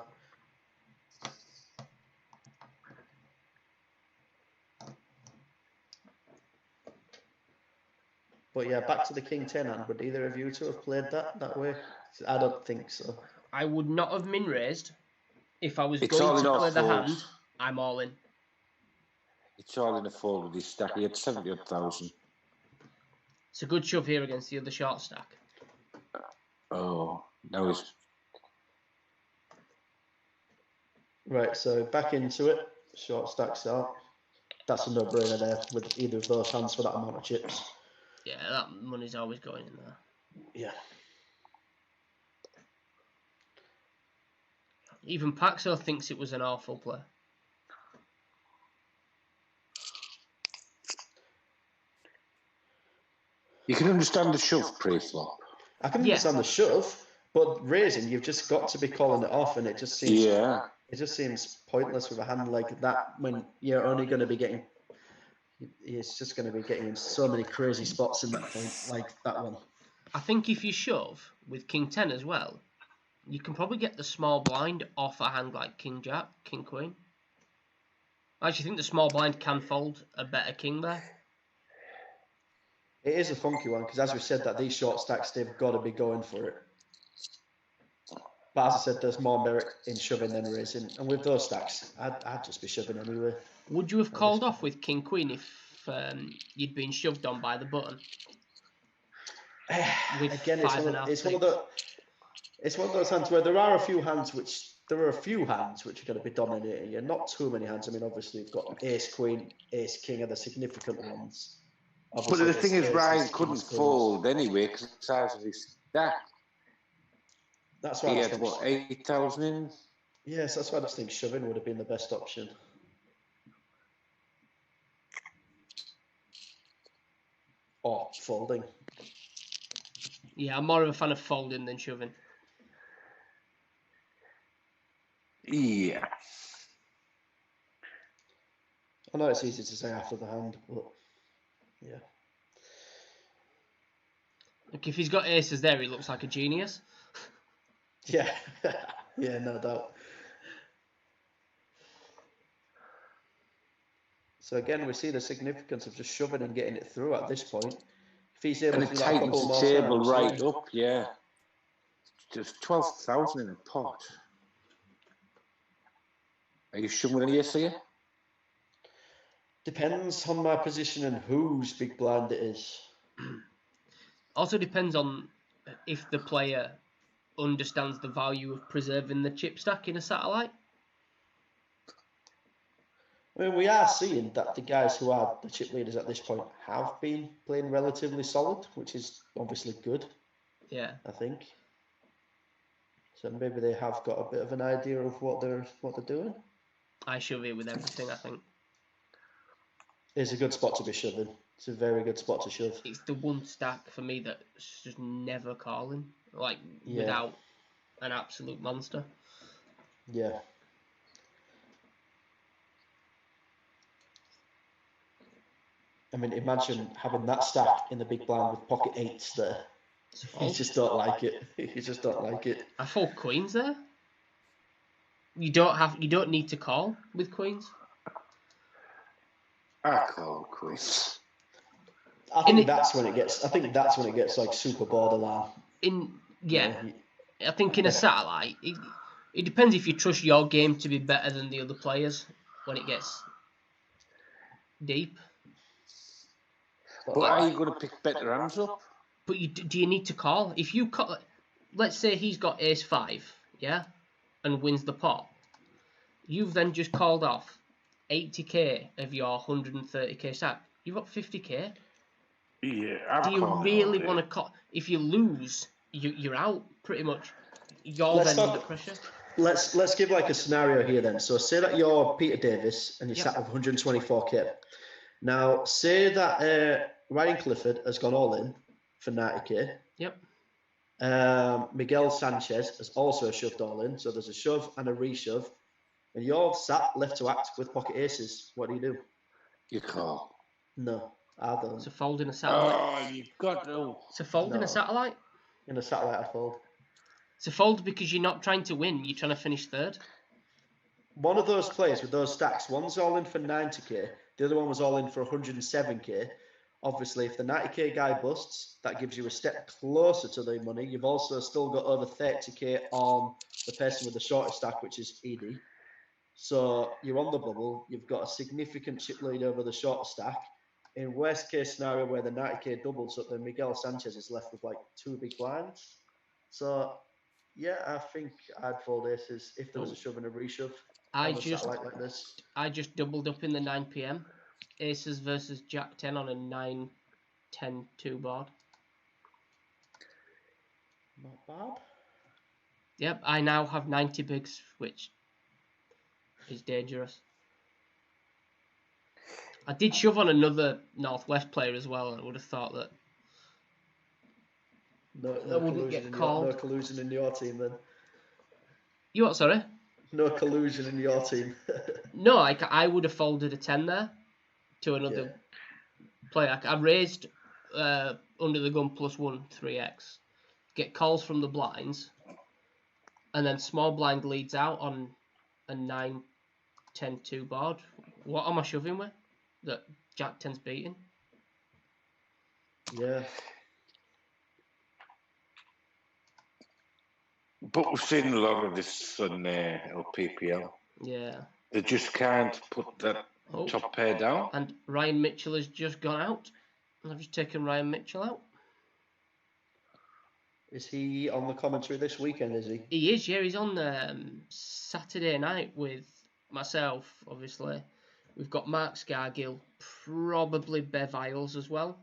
But yeah, back to the king 10 hand. Would either of you two have played that way? I don't think so. I would not have min raised if I was It's all going in to our play the folds. hand. I'm all in. It's all in a fold with his stack. He had 70,000. It's a good shove here against the other short stack. Oh, now he's. Right, so back into it. Short stacks out. That's a no-brainer there with either of those hands for that amount of chips. Yeah, that money's always going in there. Yeah. Even Paxo thinks it was an awful play. You can understand the shove pre-flop. I can Yeah. understand the shove, but raising, you've just got to be calling it off, and it just seems Yeah. it just seems pointless with a hand like that when you're only going to be getting. It's just going to be getting in so many crazy spots in that point, like that one. I think if you shove with King 10 as well, you can probably get the small blind off a hand like King Jack, King Queen. I actually think the small blind can fold a better king there. It is a funky one because, as we said, that these short stacks they've got to be going for it. But as I said, there's more merit in shoving than raising, and with those stacks, I'd just be shoving anyway. Would you have called off with King Queen if you'd been shoved on by the button? With Again, five and a half, it's one of those hands where there are a few hands which are going to be dominating you. Not too many hands. I mean, obviously you've got Ace Queen, Ace King are the significant ones. But Obviously, the thing is, aces, Ryan couldn't kings, queens. fold anyway because of the size of his stack. That's why He I had, think. what, 8,000 in? Yes, that's why I just think shoving would have been the best option. Or folding. Yeah, I'm more of a fan of folding than shoving. Yeah. I know it's easy to say after the hand, but yeah. Like if he's got aces there, he looks like a genius. Yeah, yeah, no doubt. So again, we see the significance of just shoving and getting it through at this point. If he's able And to it do that a tightens couple the more table times, right yeah. up, yeah. Just 12,000 in a pot. Are you shoving any yes here? Depends on my position and whose big blind it is. Also depends on if the player understands the value of preserving the chip stack in a satellite. I mean, we are seeing that the guys who are the chip leaders at this point have been playing relatively solid, which is obviously good, Yeah. I think. So maybe they have got a bit of an idea of what they're doing. I shove it with everything, I think. It's a good spot to be shoving. It's a very good spot to shove. It's the one stack for me that's just never calling. Like, Yeah. without an absolute monster. Yeah. I mean, imagine having that stack in the big blind with pocket eights there. You just don't like it. You just don't like it. I fold queens there. You don't need to call with queens. I call queens. I think that's when it gets like super borderline. I think in a satellite, it depends if you trust your game to be better than the other players when it gets deep. But are you going to pick better hands up? But do you need to call? If you call, let's say he's got ace 5, yeah, and wins the pot. You've then just called off 80k of your 130k stack. You've got 50k. Yeah, Do you really want to call? If you lose, you're out pretty much. You're then under pressure. Let's give like a scenario here then. So say that you're Peter Davis and you're sat with 124k. Now say that Ryan Clifford has gone all in for 90k. Yep. Miguel Sanchez has also shoved all in. So there's a shove and a reshove. And you're sat left to act with pocket aces. What do? You call. No, I don't. It's a fold in a satellite. Oh, you've got to. It's a fold in a satellite? In a satellite, I fold. It's a fold because you're not trying to win. You're trying to finish third. One of those players with those stacks, one's all in for 90k. The other one was all in for 107k. Obviously, if the 90k guy busts, that gives you a step closer to the money. You've also still got over 30k on the person with the shorter stack, which is Edie. So you're on the bubble. You've got a significant chip lead over the shorter stack. In worst case scenario where the 90k doubles up, then Miguel Sanchez is left with like 2 big blinds. So yeah, I think I'd fold aces if there was a shove and a reshove. I just doubled up in the 9 p.m. Aces versus Jack 10 on a 9-10-2 board. Not bad. Yep, I now have 90 bigs, which is dangerous. I did shove on another Northwest player as well, and I would have thought that no wouldn't get called. No collusion in your team then. You what? Sorry. No collusion in your team. No, I would have folded a 10 there to another player. I raised under the gun +1 3x. Get calls from the blinds, and then small blind leads out on a 9-10-2 board. What am I shoving with? That Jack 10's beating? Yeah. But we've seen a lot of this on LPPL. Yeah. They just can't put that top pair down. And Ryan Mitchell has just gone out. I've just taken Ryan Mitchell out. Is he on the commentary this weekend, is he? He is, yeah. He's on Saturday night with myself, obviously. We've got Mark Scargill, probably Bev Isles as well.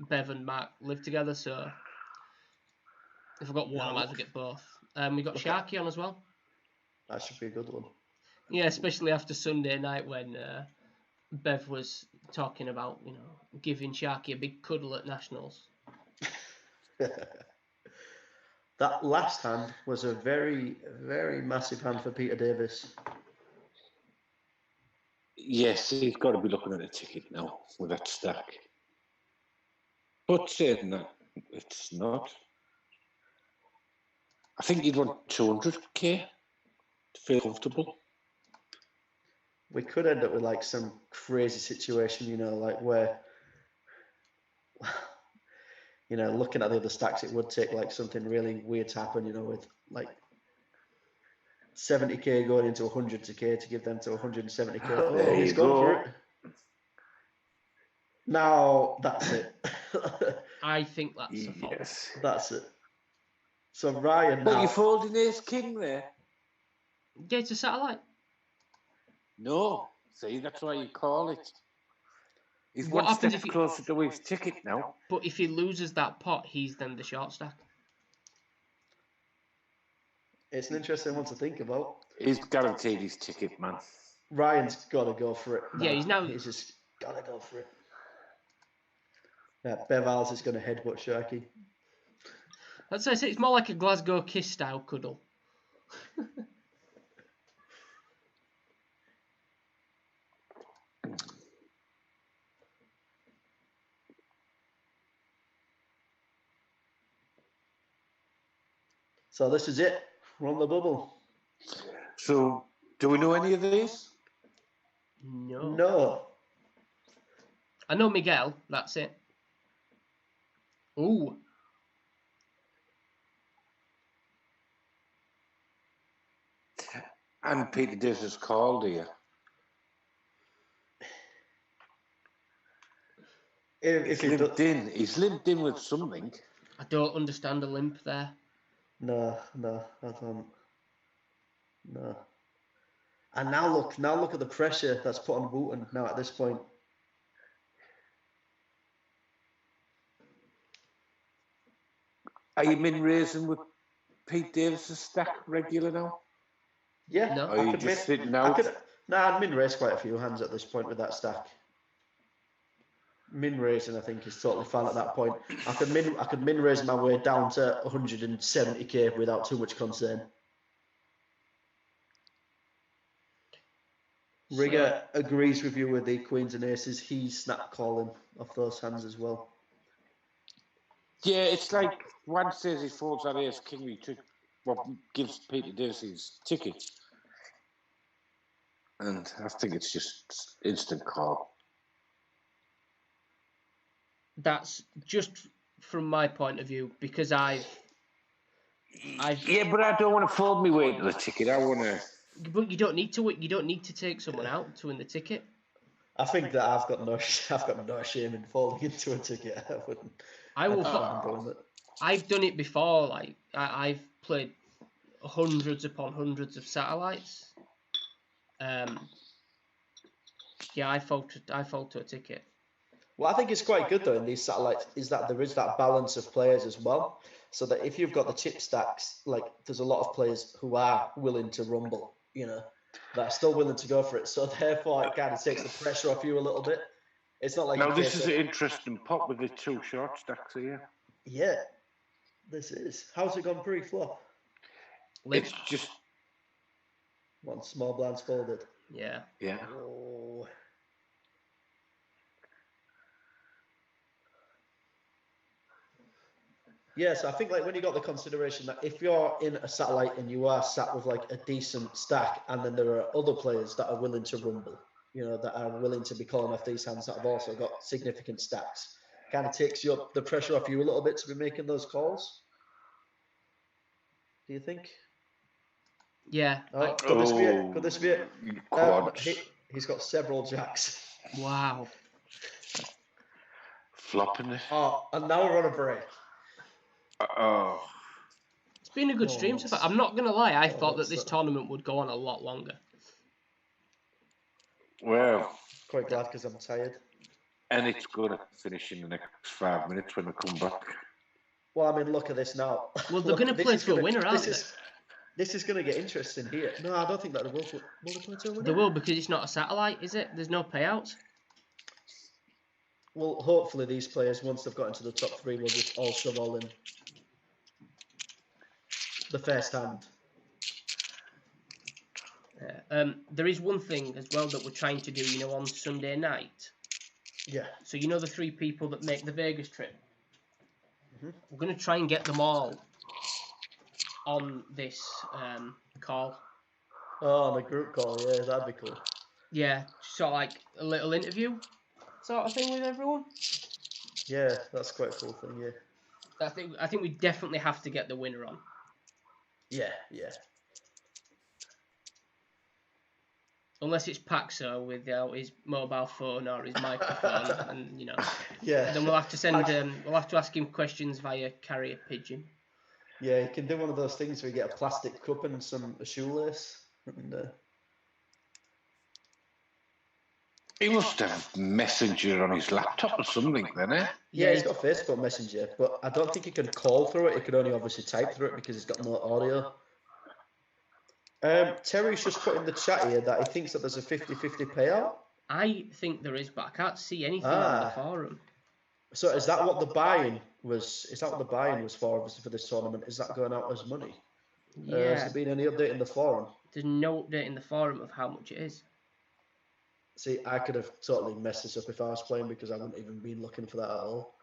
Bev and Mark live together, so if I've got one, I might as well get both. We've got Sharky on as well. That should be a good one. Yeah, especially after Sunday night when Bev was talking about, giving Sharky a big cuddle at Nationals. That last hand was a very, very massive hand for Peter Davis. Yes, he's got to be looking at a ticket now with that stack. But saying that, it's not. I think you'd want 200k to feel comfortable. We could end up with like some crazy situation, like where, looking at the other stacks, it would take like something really weird to happen, with like 70k going into 100k to give them to 170k. There you go. Now that's it. I think that's a fault. Yes. That's it. So Ryan, But you're folding ace king there. Yeah, it's a satellite. No, see, that's why you call it. He's What one happens step if closer to his ticket now. But if he loses that pot, he's then the short stack. It's an interesting one to think about. He's guaranteed his ticket, man. Ryan's got to go for it. Yeah, he's just got to go for it. Yeah, Bev Isles is going to headbutt Sharky. That's what I say. It's more like a Glasgow Kiss style cuddle. So this is it. We're on the bubble. So, do we know any of these? No. I know Miguel. That's it. Ooh. And Peter Davis has called here. If he limped in. He's limped in with something. I don't understand the limp there. No, I don't. No. And now look at the pressure that's put on Wooten now at this point. Are you min-raising with Pete Davis' stack regular now? Yeah, No. Or are you just sitting out? I'd min-raise quite a few hands at this point with that stack. Min-raising, I think, is totally fine at that point. I could min-raise my way down to 170k without too much concern. Rigger agrees with you with the queens and aces. He's snap calling off those hands as well. Yeah, it's like one says he folds that ace king, he took what gives Peter Davis his ticket. And I think it's just instant call. That's just from my point of view, because I've Yeah, but I don't want to fold me way to the ticket. I want to. But you don't need to. You don't need to take someone out to win the ticket. I think that I've got no shame in falling into a ticket. I've done it before. Like I've played hundreds upon hundreds of satellites. Yeah, I fall to a ticket. What I think is quite good though in these satellites is that there is that balance of players as well. So that if you've got the chip stacks, like there's a lot of players who are willing to rumble, that are still willing to go for it. So therefore, it kind of takes the pressure off you a little bit. It's not like now this is an interesting pot with the two short stacks here. Yeah, this is. How's it gone pre-flop? It's just one small blinds folded. Yeah. Yeah. Oh. Yeah, so I think like when you got the consideration that if you're in a satellite and you are sat with like a decent stack, and then there are other players that are willing to rumble, that are willing to be calling off these hands that have also got significant stacks, kind of takes the pressure off you a little bit to be making those calls. Do you think? Yeah. Oh, could this be it? He's got several jacks. Wow. Flopping it. Oh, and now we're on a break. It's been a good stream so far. I'm not going to lie, I thought that this tournament would go on a lot longer. Well, quite glad because I'm tired. And it's going to finish in the next 5 minutes when we come back. Well, I mean, look at this now. Well, they're going to play to a winner, aren't they? This is going to get interesting here. No, I don't think that they will. Will they play to a winner? They will, because it's not a satellite, is it? There's no payouts. Well, hopefully these players, once they've got into the top three, will just all shove all in. The first hand. There is one thing as well that we're trying to do, on Sunday night. Yeah. So the 3 people that make the Vegas trip. We're going to try and get them all on this call. Oh, on a group call, yeah, that'd be cool. Yeah, sort of like a little interview sort of thing with everyone. Yeah, that's quite a cool thing, yeah. I think we definitely have to get the winner on. Yeah. Unless it's Paxo with his mobile phone or his microphone, and yeah. Then we'll have to send we'll have to ask him questions via carrier pigeon. Yeah, you can do one of those things where you get a plastic cup and a shoelace. And, he must have Messenger on his laptop or something, then, eh? Yeah, he's got Facebook Messenger, but I don't think he can call through it. He can only obviously type through it because he's got no audio. Terry's just put in the chat here that he thinks that there's a 50-50 payout. I think there is, but I can't see anything on the forum. So is that what the buy-in was? Is that what the buy-in was for, obviously, for this tournament? Is that going out as money? Yeah. Has there been any update in the forum? There's no update in the forum of how much it is. See, I could have totally messed this up if I was playing because I wouldn't even been looking for that at all.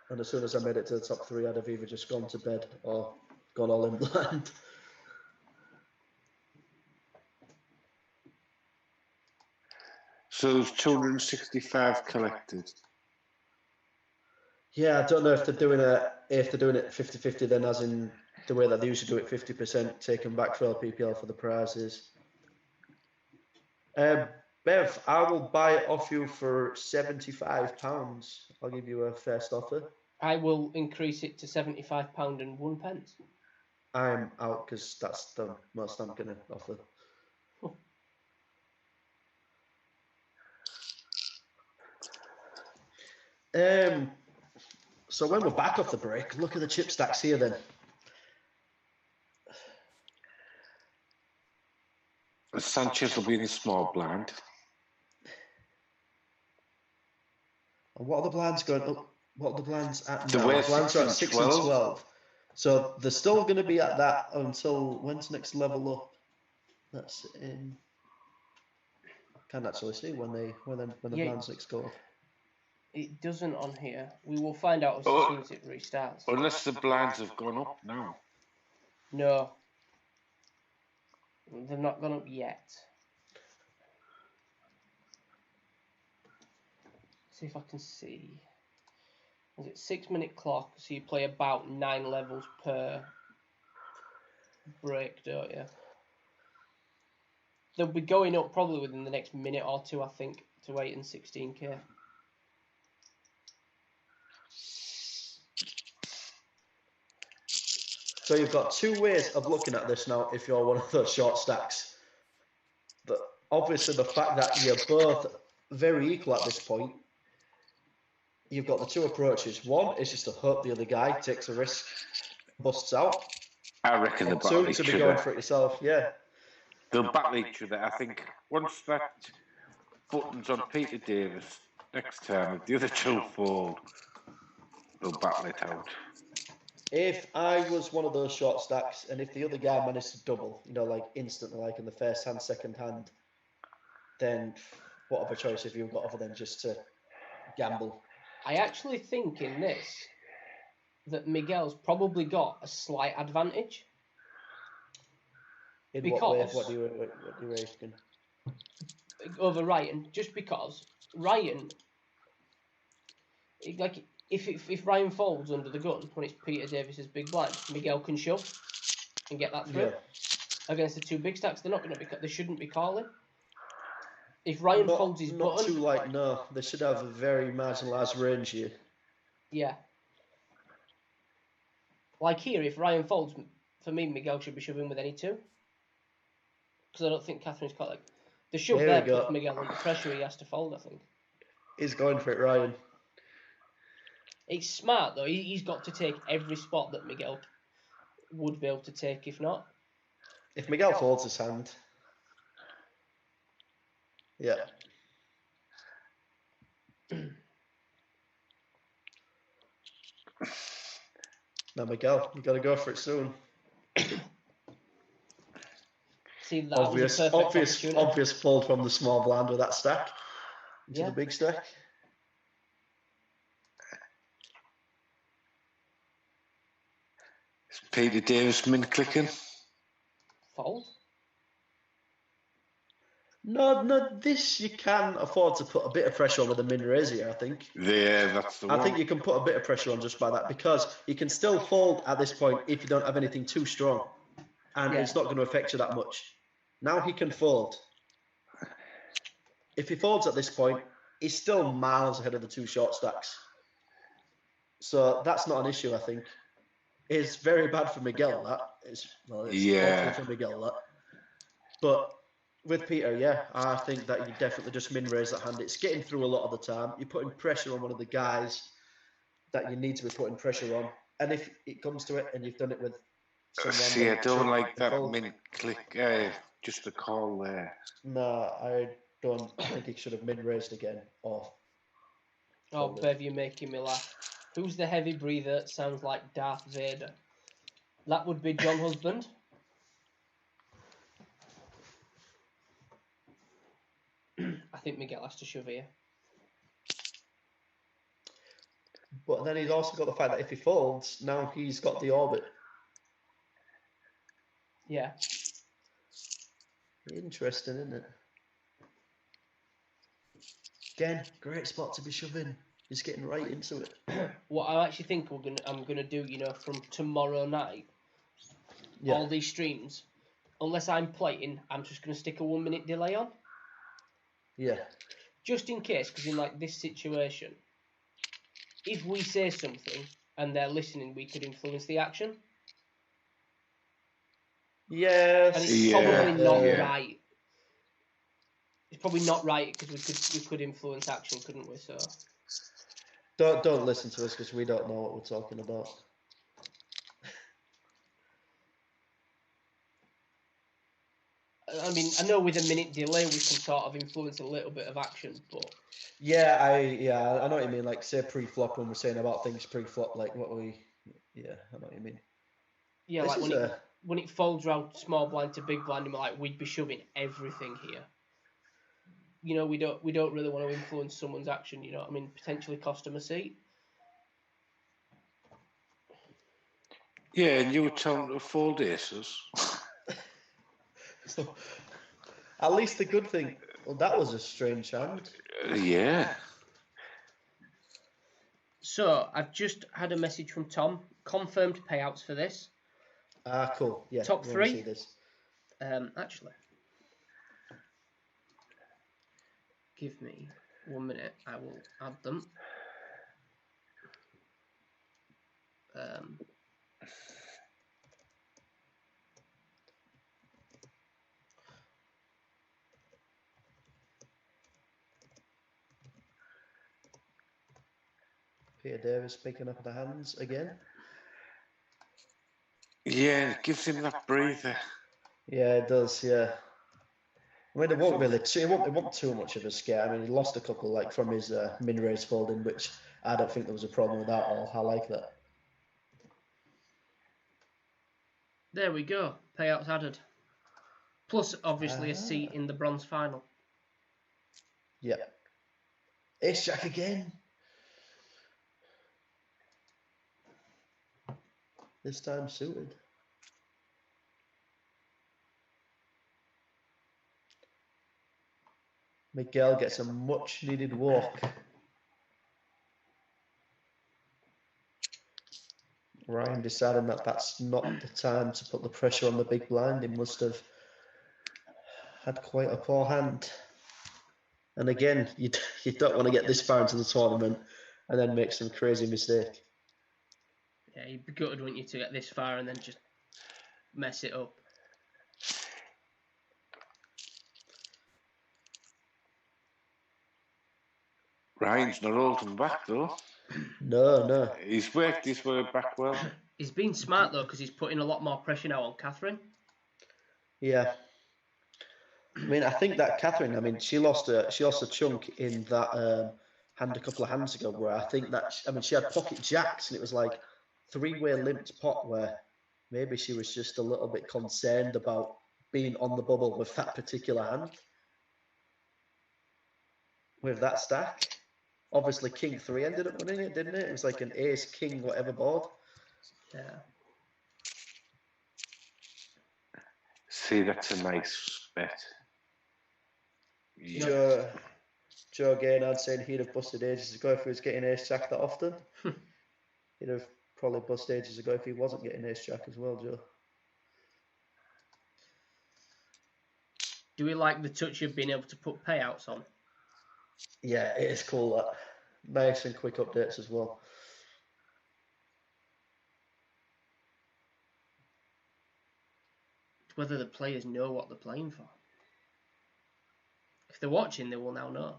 And as soon as I made it to the top 3, I'd have either just gone to bed or gone all in blind. So there's 265 collected. Yeah, I don't know if they're doing it 50-50 then, as in the way that they usually do it, 50% taken back for LPPL for the prizes. Bev, I will buy it off you for £75. I'll give you a first offer. I will increase it to £75.01. I'm out because that's the most I'm going to offer. So when we're back off the break, look at the chip stacks here then. Sanchez will be in a small blind. And what are the blinds going up? What are the blinds at The now? way The blinds are at 6 and 12. 12. So they're still going to be at that until when's next level up? That's in. I can't actually see when the blinds next go up. It doesn't on here. We will find out as soon as it restarts. Unless the blinds have gone up now. No. They've not gone up yet. See if I can see. Is it 6-minute clock? So you play about 9 levels per break, don't you? They'll be going up probably within the next minute or two, I think, to 8 and 16k. So you've got two ways of looking at this now if you're one of those short stacks. But obviously the fact that you're both very equal at this point, you've got the two approaches. One is just to hope the other guy takes a risk, busts out. I reckon they'll battle Two, each to be other. going for it yourself, yeah. They'll battle each other. I think once that button's on Peter Davis next time, if the other two fold, they'll battle it out. If I was one of those short stacks and if the other guy managed to double, you know, like instantly, like in the first hand, second hand, then what other choice have you got other than just to gamble? I actually think in this that Miguel's probably got a slight advantage. In Because what way? What do you reckon? Over Ryan, just because Ryan, like if Ryan folds under the gun when it's Peter Davis's big blind, Miguel can shove and get that through. Yeah. Against the two big stacks, they're not going to be. They shouldn't be calling. If Ryan folds his button, no, they should have a very marginalised range here. Yeah. Like here, if Ryan folds, for me, Miguel should be shoving with any two. Because I don't think Catherine's got like the shove there puts Miguel under pressure. He has to fold, I think. He's going for it, Ryan. It's smart though. He's got to take every spot that Miguel would be able to take. If not, if Miguel folds his hand, yeah. Now, Miguel, you got to go for it soon. See, that was a perfect obvious fold from the small blind with that stack into the big stack. Is Peter Davis min clicking? Fold? No, this you can afford to put a bit of pressure on with the min raise here, I think. Yeah, that's the one. I think you can put a bit of pressure on just by that because you can still fold at this point if you don't have anything too strong. And it's not going to affect you that much. Now he can fold. If he folds at this point, he's still miles ahead of the two short stacks. So that's not an issue, I think. It's very bad for Miguel, that. It's awful for Miguel, that. But with Peter, I think that you definitely just min raise that hand. It's getting through a lot of the time. You're putting pressure on one of the guys that you need to be putting pressure on. And if it comes to it and you've done it with someone... See, I don't like that min click, just the call there. No, I don't think he should have min raised again. Oh, Bev, you're making me laugh. Who's the heavy breather that sounds like Darth Vader? That would be John Husband. I think Miguel has to shove here. But then he's also got the fact that if he folds, now he's got the orbit. Yeah. Interesting, isn't it? Again, great spot to be shoving. He's getting right into it. What I actually think I'm gonna do, from tomorrow night, all these streams, unless I'm playing, I'm just gonna stick a 1 minute delay on. Yeah. Just in case, because in like this situation, if we say something and they're listening, we could influence the action. Yes. And it's probably not Yeah. right. It's probably not right because we could influence action, couldn't we? So Don't listen to us because we don't know what we're talking about. I mean, I know with a minute delay we can sort of influence a little bit of action, but Yeah, I know what you mean. Like say pre-flop when we're saying about things pre-flop, like what we. Yeah, I know what you mean. yeah, This like is when it folds round small blind to big blind, and like we'd be shoving everything here. You know, we don't really want to influence someone's action. You know what I mean? Potentially cost them a seat. Yeah, and you were telling them to fold aces. So, at least the good thing. Well, that was a strange hand. Yeah. So I've just had a message from Tom. Confirmed payouts for this. Ah, cool. Yeah. Top we wanna three. see this. Actually, give me 1 minute. I will add them. Peter Davis picking up the hands again. Yeah, it gives him that breather. Yeah, it does. Yeah. I mean, it won't too much of a scare. I mean, he lost a couple like from his min raise folding, which I don't think there was a problem with that at all. I like that. There we go. Payouts added. Plus, obviously, a seat in the bronze final. Yep. Ace Jack again. This time suited. Miguel gets a much needed walk. Ryan deciding that that's not the time to put the pressure on the big blind. He must have had quite a poor hand. And again, you don't want to get this far into the tournament and then make some crazy mistake. Yeah, you'd be gutted, wouldn't you, to get this far and then just mess it up. Ryan's not holding back though. No. He's worked his way back well. He's been smart though because he's putting a lot more pressure now on Catherine. Yeah. I mean, I think that Catherine. I mean, she lost a chunk in that hand a couple of hands ago. Where I think that she had pocket jacks and it was like three-way limped pot. Where maybe she was just a little bit concerned about being on the bubble with that particular hand. With that stack, obviously King 3 ended up winning it, didn't it? It was like an Ace King whatever board. Yeah. See, that's a nice bet. Joe Gaynard saying he'd have busted ages ago if he was getting Ace Jack that often. He'd have probably busted ages ago if he wasn't getting Ace Jack as well, Joe. Do we like the touch of being able to put payouts on? Yeah, it is cool that. Nice and quick updates as well. It's whether the players know what they're playing for. If they're watching, they will now know.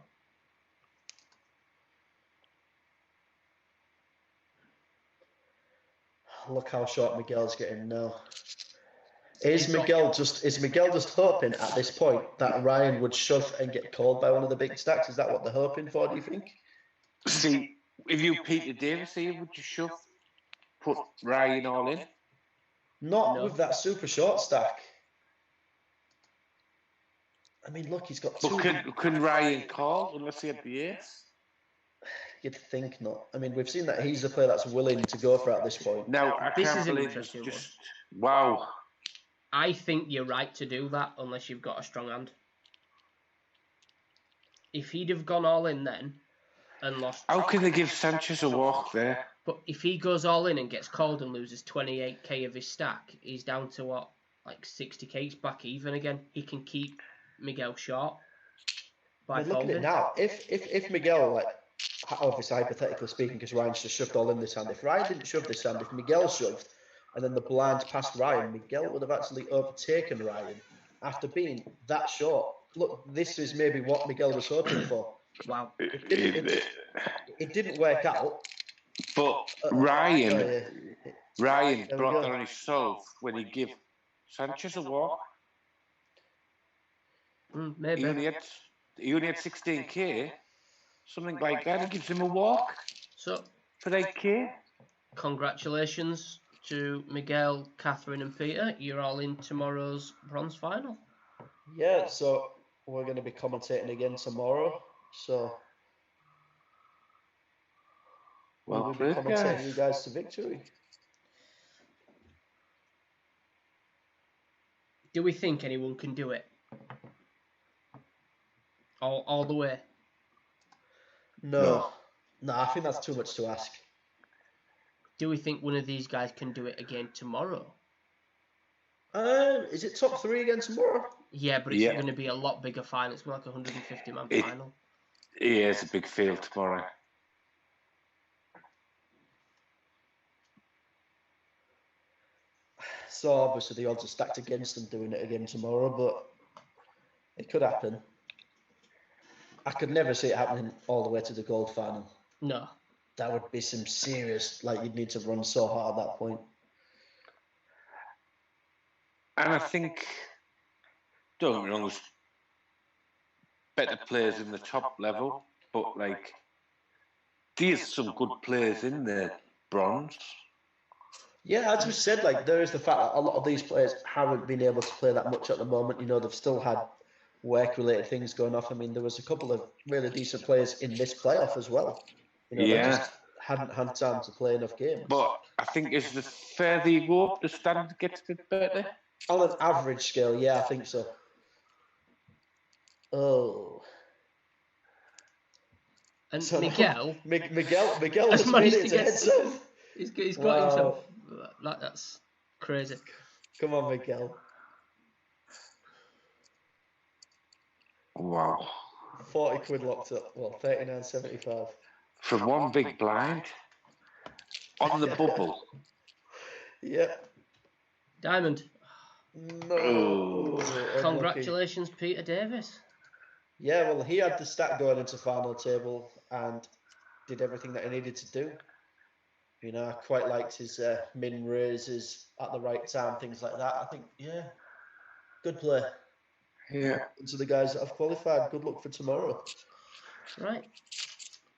Look how short Miguel's getting now. Is Miguel just hoping at this point that Ryan would shove and get called by one of the big stacks? Is that what they're hoping for, do you think? See, if you Peter Davis here, would you put Ryan all in? Not with that super short stack. I mean, look, he's got two. But can Ryan call unless he had the ace? You'd think not. I mean, we've seen that he's a player that's willing to go for it at this point. Now, I This can't is an believe interesting it's just wow. I think you're right to do that unless you've got a strong hand. If he'd have gone all in then and lost... How can they give Sanchez a walk there? But if he goes all in and gets called and loses 28k of his stack, he's down to what? Like 60k, he's back even again. He can keep Miguel short. by I mean, look at it folding. now. If Miguel, like, obviously hypothetically speaking, because Ryan's just shoved all in this hand. If Ryan didn't shove this hand, if Miguel shoved, and then the blind passed Ryan, Miguel would have actually overtaken Ryan after being that short. Look, this is maybe what Miguel was hoping for. Wow. It didn't work out. But Ryan brought that on himself when he gave Sanchez a walk. Maybe. He only had 16k, something like that. He gives him a walk So, for 8k. Congratulations to Miguel, Catherine, and Peter. You're all in tomorrow's bronze final. Yeah, so we're going to be commentating again tomorrow. So we'll be commentating you guys to victory. Do we think anyone can do it? All the way? No, I think that's too much to ask. Do we think one of these guys can do it again tomorrow? Is it top 3 again tomorrow? Yeah, but it's going to be a lot bigger final. It's more like a 150-man final. Yeah, it's a big field tomorrow. So obviously the odds are stacked against them doing it again tomorrow, but it could happen. I could never see it happening all the way to the gold final. No. That would be some serious, like, you'd need to run so hard at that point. And I think, don't get me wrong, there's better players in the top level, but like, there's some good players in there, bronze. Yeah, as we said, like, there is the fact that a lot of these players haven't been able to play that much at the moment. You know, they've still had work-related things going off. I mean, there was a couple of really decent players in this playoff as well. You know, they just hadn't had time to play enough games. But I think as the further you go up, the standard gets a bit better. On an average scale, yeah, I think so. Oh. And so Miguel has made it to heads up. He's got himself. That's crazy. Come on, Miguel. Wow. 40 quid locked up. Well, 39.75. From one big blind on the bubble. Yep. Diamond. No. Congratulations, Peter Davis. Yeah, well, he had the stat going into final table and did everything that he needed to do. You know, I quite liked his min raises at the right time, things like that. I think, yeah, good play. Yeah. And to the guys that have qualified, good luck for tomorrow. Right.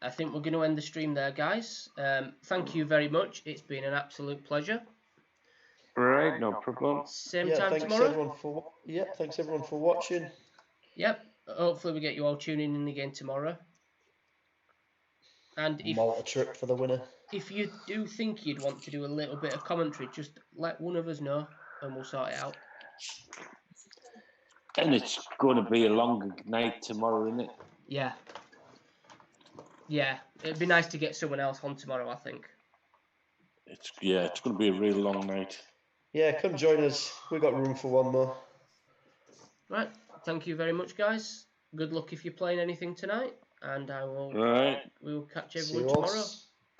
I think we're going to end the stream there, guys. Thank you very much. It's been an absolute pleasure. Right, no problem. Same time tomorrow. Thanks everyone for watching. Yep. Hopefully we get you all tuning in again tomorrow. And Malta trip for the winner. If you do think you'd want to do a little bit of commentary, just let one of us know and we'll sort it out. And it's going to be a long night tomorrow, isn't it? Yeah. Yeah. It'd be nice to get someone else on tomorrow, I think. It's going to be a really long night. Yeah, come join us. We've got room for one more. Right. Thank you very much, guys. Good luck if you're playing anything tonight. And we will catch everyone tomorrow.